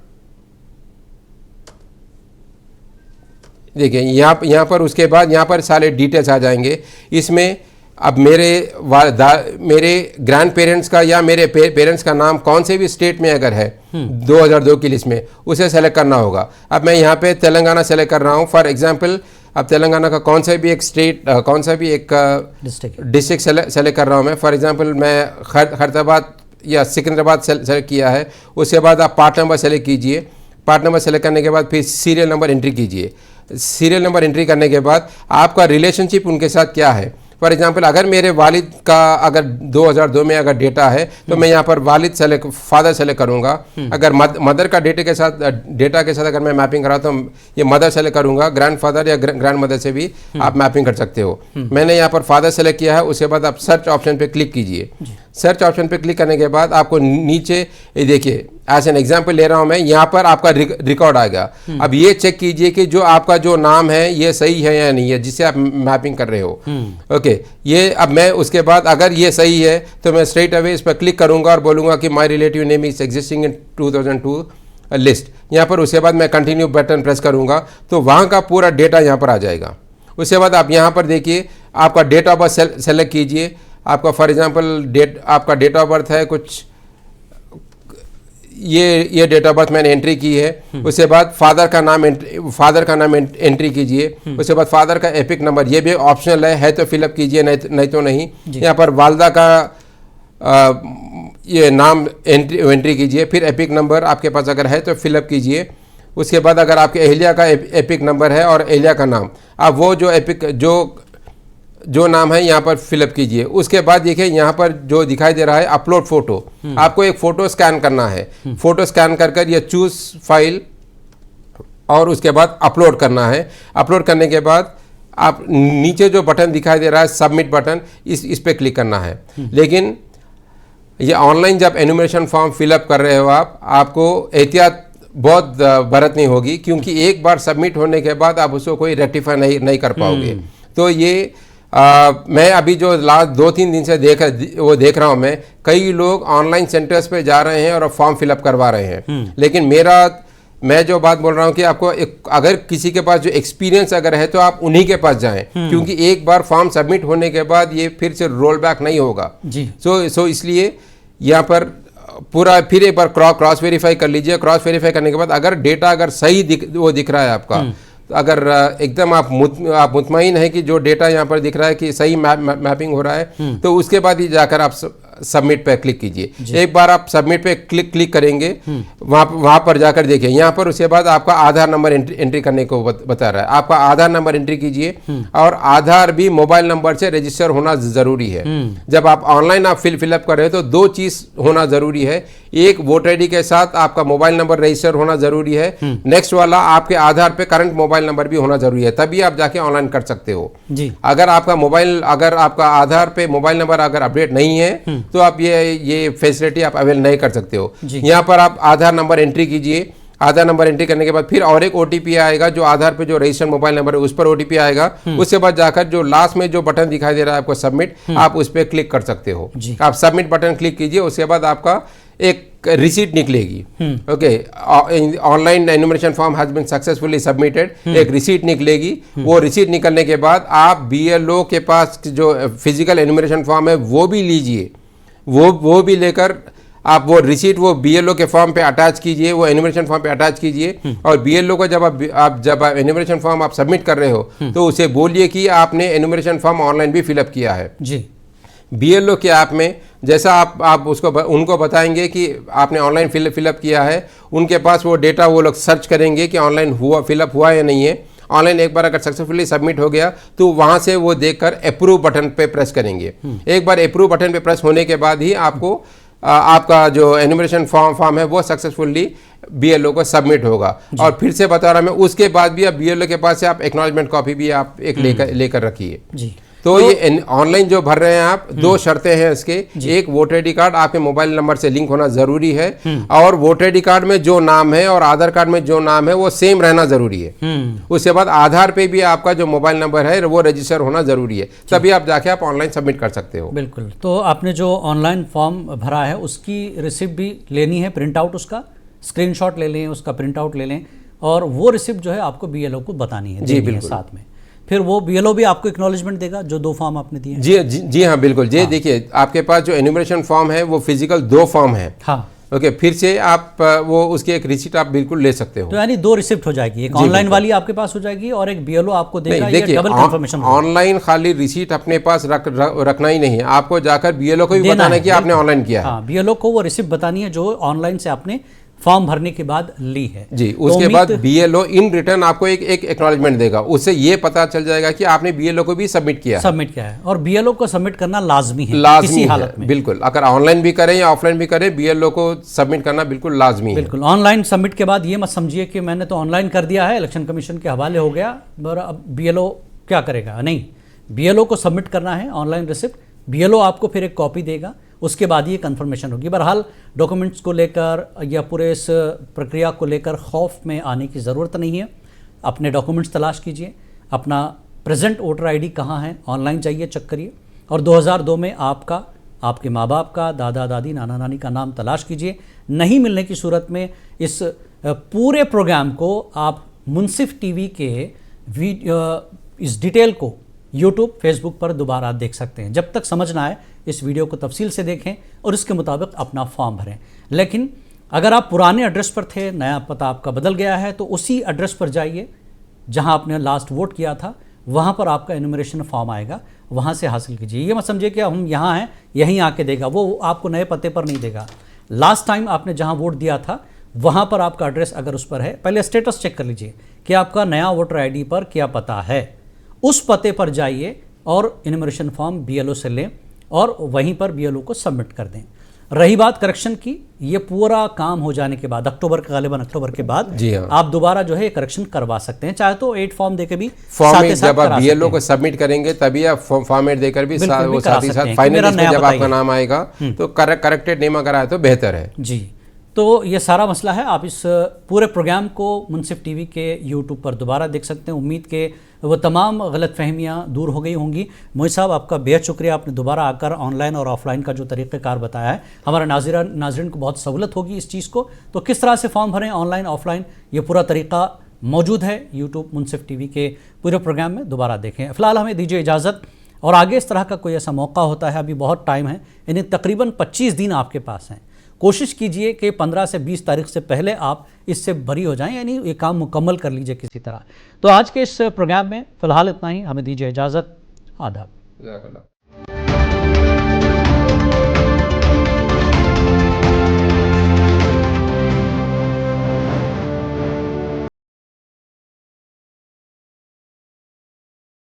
देखिए यहाँ पर उसके बाद यहाँ पर सारे डिटेल्स आ जाएंगे। इसमें अब मेरे ग्रैंड पेरेंट्स का या मेरे पेरेंट्स का नाम कौन से भी स्टेट में अगर है 2002 की लिस्ट में, उसे सेलेक्ट करना होगा। अब मैं यहाँ पे तेलंगाना सेलेक्ट कर रहा हूँ। फॉर एग्जांपल अब तेलंगाना का कौन सा भी एक स्टेट कौन सा भी एक डिस्ट्रिक्ट सेलेक्ट कर रहा हूँ मैं। फॉर एग्जांपल मैं खैरताबाद या सिकंदराबाद सेलेक्ट किया है। उसके बाद आप पार्ट नंबर सेलेक्ट कीजिए। पार्ट नंबर सेलेक्ट करने के बाद फिर सीरियल नंबर एंट्री कीजिए। सीरियल नंबर एंट्री करने के बाद आपका रिलेशनशिप उनके साथ क्या है। फॉर एग्जांपल अगर मेरे वालिद का अगर 2002 में अगर डेटा है तो मैं यहाँ पर वालिद फादर सेलेक्ट करूँगा। अगर मदर का डेटा के साथ अगर मैं मैपिंग कराता हूँ ये मदर सेलेक्ट करूँगा। ग्रैंड फादर या ग्रैंड मदर से भी आप मैपिंग कर सकते हो। मैंने यहाँ पर फादर सेलेक्ट किया है। उसके बाद आप सर्च ऑप्शन पे क्लिक कीजिए। सर्च ऑप्शन पे क्लिक करने के बाद आपको नीचे ये देखिए एज एन एग्जाम्पल ले रहा हूं मैं, यहाँ पर आपका रिकॉर्ड आएगा। अब ये चेक कीजिए कि जो आपका जो नाम है ये सही है या नहीं है जिससे आप मैपिंग कर रहे हो। ओके, ये अब मैं उसके बाद अगर ये सही है तो मैं स्ट्रेट अवे इस पर क्लिक करूंगा और बोलूंगा कि my relative name is existing in 2002 list. यहाँ पर उसके बाद मैं कंटिन्यू बटन प्रेस करूंगा तो वहाँ का पूरा डेटा यहाँ पर आ जाएगा। उसके बाद आप यहाँ पर देखिए आपका डेट ऑफ बर्थ सेलेक्ट कीजिए। आपका फॉर एग्जांपल आपका डेट ऑफ बर्थ है कुछ ये डेट ऑफ बर्थ मैंने एंट्री की है। उसके बाद फादर का नाम एंट्री कीजिए। उसके बाद फादर का एपिक नंबर, ये भी ऑप्शनल है तो फिलअप कीजिए, नहीं तो नहीं। यहाँ पर वालदा का ये नाम एंट्री कीजिए। फिर एपिक नंबर आपके पास अगर है तो फिलअप कीजिए। उसके बाद अगर आपके एहलिया का एपिक नंबर है और एहलिया का नाम, आप वो जो एपिक जो नाम है यहाँ पर फिलअप कीजिए। उसके बाद देखिए यहाँ पर जो दिखाई दे रहा है अपलोड फोटो, आपको एक फोटो स्कैन करना है। फोटो स्कैन कर ये चूज फाइल और उसके बाद अपलोड करना है। अपलोड करने के बाद आप नीचे जो बटन दिखाई दे रहा है सबमिट बटन, इस पे क्लिक करना है। लेकिन ये ऑनलाइन जब एनुमरेशन फॉर्म फिलअप कर रहे हो आपको एहतियात बहुत बरतनी होगी, क्योंकि एक बार सबमिट होने के बाद आप उसको कोई रेक्टिफाई नहीं कर पाओगे। तो ये मैं अभी जो लास्ट 2-3 दिन से देख रहा हूँ मैं, कई लोग ऑनलाइन सेंटर्स पे जा रहे हैं और फॉर्म फिलअप करवा रहे हैं। लेकिन मैं जो बात बोल रहा हूँ कि आपको अगर किसी के पास जो एक्सपीरियंस अगर है तो आप उन्हीं के पास जाएं, क्योंकि एक बार फॉर्म सबमिट होने के बाद ये फिर से रोल बैक नहीं होगा जी। सो इसलिए यहाँ पर पूरा फिर एक बार क्रॉस वेरीफाई कर लीजिए। क्रॉस वेरीफाई करने के बाद अगर डेटा अगर सही दिख रहा है आपका, अगर एकदम आप मुतमईन है कि जो डेटा यहाँ पर दिख रहा है कि सही मैपिंग हो रहा है, तो उसके बाद ही जाकर आप सबमिट पे क्लिक कीजिए। एक बार आप सबमिट पे क्लिक करेंगे, वहाँ पर जाकर देखिए यहाँ पर उसके बाद आपका आधार नंबर एंट्री करने को बता रहा है। आपका आधार नंबर एंट्री कीजिए और आधार भी मोबाइल नंबर से रजिस्टर होना जरूरी है। जब आप ऑनलाइन आप फिलअप कर रहे हो तो 2 चीज होना जरूरी है। एक वोटर आईडी के साथ आपका मोबाइल नंबर रजिस्टर होना जरूरी है। नेक्स्ट वाला आपके आधार पे करंट मोबाइल नंबर भी होना जरूरी है, तभी आप जाके ऑनलाइन कर सकते हो जी। अगर आपका आधार पे मोबाइल नंबर अगर अपडेट नहीं है तो आप ये फैसिलिटी आप अवेल नहीं कर सकते हो। यहाँ पर आप आधार नंबर एंट्री कीजिए। आधार नंबर एंट्री करने के बाद फिर और एक ओटीपी आएगा, जो आधार पे जो रजिस्टर्ड मोबाइल नंबर है उस पर ओटीपी आएगा। उसके बाद जाकर जो लास्ट में जो बटन दिखाई दे रहा है आपको सबमिट, आप उस पर क्लिक कर सकते हो। आप सबमिट बटन क्लिक कीजिए। उसके बाद आपका एक रिसीट निकलेगी। Okay, online enumeration form has been successfully submitted, एक रिसीट निकलेगी। वो रिसीट निकलने के बाद आप बीएलओ के पास जो फिजिकल एनुमरेशन फॉर्म है वो भी लीजिए। वो भी लेकर आप वो रिसीट वो बीएलओ के फॉर्म पे अटैच कीजिए, वो एनुमरेशन फॉर्म पे अटैच कीजिए। और बीएलओ को जब आप एनुमरेशन फॉर्म आप सबमिट कर रहे हो तो उसे बोलिए कि आपने एनुमरेशन फॉर्म ऑनलाइन भी फिलअप किया है जी। बीएलओ के ऐप में जैसा आप उनको बताएंगे कि आपने ऑनलाइन फिलअप किया है, उनके पास वो डेटा वो लोग सर्च करेंगे कि ऑनलाइन फिलअप हुआ या नहीं है। ऑनलाइन एक बार अगर सक्सेसफुली सबमिट हो गया तो वहां से वो देखकर अप्रूव बटन पे प्रेस करेंगे। एक बार अप्रूव बटन पे प्रेस होने के बाद ही आपको आपका जो एनुमरेशन फॉर्म है वो सक्सेसफुली BLO को सबमिट होगा। और फिर से बता रहा मैं, उसके बाद भी आप BLO के पास से आप एक्नॉलेजमेंट कॉपी भी आप एक लेकर रखिए। तो ये ऑनलाइन जो भर रहे हैं आप, दो शर्तें हैं इसके। एक, वोटर आईडी कार्ड आपके मोबाइल नंबर से लिंक होना जरूरी है, और वोटर आईडी कार्ड में जो नाम है और आधार कार्ड में जो नाम है वो सेम रहना जरूरी है। उसके बाद आधार पे भी आपका जो मोबाइल नंबर है वो रजिस्टर होना जरूरी है, तभी आप जाके आप ऑनलाइन सबमिट कर सकते हो। बिल्कुल। तो आपने जो ऑनलाइन फॉर्म भरा है उसकी रिसिप्ट भी लेनी है, प्रिंट आउट, उसका स्क्रीनशॉट ले लें, उसका प्रिंट आउट ले लें, और वो रिसिप्ट जो है आपको BLO को बतानी है। जी बिल्कुल। साथ में फिर वो BLO भी आपको एक्नॉलेजमेंट देगा जो 2 फॉर्म आपने दिए। जी हाँ बिल्कुल। जी देखिए, आपके पास जो एन्यूमरेशन फॉर्म है वो फिजिकल 2 फॉर्म है। हाँ ओके, फिर से आप वो उसकी एक रिसिप्ट आप बिल्कुल ले सकते हो। तो यानी 2 रिसिप्ट हो जाएगी, एक ऑनलाइन वाली आपके पास हो जाएगी और एक BLO आपको देगा। नहीं देखिए, ऑनलाइन खाली रिसीट अपने पास रखना ही नहीं है, आपको जाकर BLO को भी बताना है कि आपने ऑनलाइन किया है। BLO को वो रिसिप्ट बतानी है जो ऑनलाइन से आपने फॉर्म भरने के बाद ली है। जी, उसके बाद BLO इन रिटर्न आपको एक एक्नॉलेजमेंट देगा, उससे ये पता चल जाएगा कि आपने BLO को भी सबमिट किया है। और BLO को सबमिट करना लाजमी है किसी हालत में। बिल्कुल, अगर ऑनलाइन भी करें या ऑफलाइन भी करें, BLO को सबमिट करना बिल्कुल लाजमी है। बिल्कुल। ऑनलाइन सबमिट के बाद ये मत समझिए कि मैंने तो ऑनलाइन कर दिया है, इलेक्शन कमीशन के हवाले हो गया, अब BLO क्या करेगा। नहीं, BLO को सबमिट करना है ऑनलाइन रिसिप्ट, BLO आपको फिर एक कॉपी देगा, उसके बाद ये कंफर्मेशन होगी। बहरहाल डॉक्यूमेंट्स को लेकर या पूरे इस प्रक्रिया को लेकर खौफ में आने की ज़रूरत नहीं है। अपने डॉक्यूमेंट्स तलाश कीजिए, अपना प्रेजेंट वोटर आईडी कहाँ है ऑनलाइन जाइए, चेक करिए, और 2002 में आपका, आपके माँ बाप का, दादा दादी, नाना नानी का नाम तलाश कीजिए। नहीं मिलने की सूरत में इस पूरे प्रोग्राम को आप मुंसिफ टीवी के इस डिटेल को यूट्यूब, फेसबुक पर दोबारा देख सकते हैं। जब तक समझ ना आए इस वीडियो को तफसील से देखें और इसके मुताबिक अपना फॉर्म भरें। लेकिन अगर आप पुराने एड्रेस पर थे, नया पता आपका बदल गया है, तो उसी एड्रेस पर जाइए जहां आपने लास्ट वोट किया था, वहां पर आपका एनुमरेशन फॉर्म आएगा, वहां से हासिल कीजिए। ये मत समझिए कि हम यहाँ हैं यहीं आके देगा, वो आपको नए पते पर नहीं देगा। लास्ट टाइम आपने जहाँ वोट दिया था वहाँ पर आपका एड्रेस अगर उस पर है, पहले स्टेटस चेक कर लीजिए कि आपका नया वोटर ID पर क्या पता है। उस पते पर जाइए और एनुमरेशन फॉर्म BLO से लें और वहीं पर BLO को सबमिट कर दें। रही बात करेक्शन की, ये पूरा काम हो जाने के बाद गालिबन अक्टूबर के बाद आप दोबारा जो है करेक्शन करवा सकते हैं, चाहे तो 8 फॉर्म देकर भी फॉर्मेट जब आप BLO को सबमिट करेंगे तभी आप फॉर्मेट देकर भी साथ ही साथ फाइनल जब आपका नाम आएगा तो करेक्टेड नेम अगर आए तो बेहतर है। जी, तो ये सारा मसला है। आप इस पूरे प्रोग्राम को मुंसिफ टीवी के यूट्यूब पर दोबारा देख सकते हैं। उम्मीद के वो तमाम गलत फहमियाँ दूर हो गई होंगी। मोहित साहब, आपका बेहद शुक्रिया, आपने दोबारा आकर ऑनलाइन और ऑफलाइन का जो तरीक़ेकार बताया है, हमारा नाज़रीन को बहुत सहूलत होगी इस चीज़ को। तो किस तरह से फॉर्म भरें ऑनलाइन ऑफलाइन, ये पूरा तरीक़ा मौजूद है यूट्यूब मुंसिफ टीवी के पूरे प्रोग्राम में, दोबारा देखें। फ़िलहाल हमें दीजिए इजाज़त, और आगे इस तरह का कोई ऐसा मौका होता है, अभी बहुत टाइम है, यानी तकरीबन 25 दिन आपके पास हैं। कोशिश कीजिए कि 15 से 20 तारीख से पहले आप इससे बरी हो जाएं, यानी ये काम मुकम्मल कर लीजिए किसी तरह। तो आज के इस प्रोग्राम में फ़िलहाल इतना ही, हमें दीजिए इजाज़त। आदाब।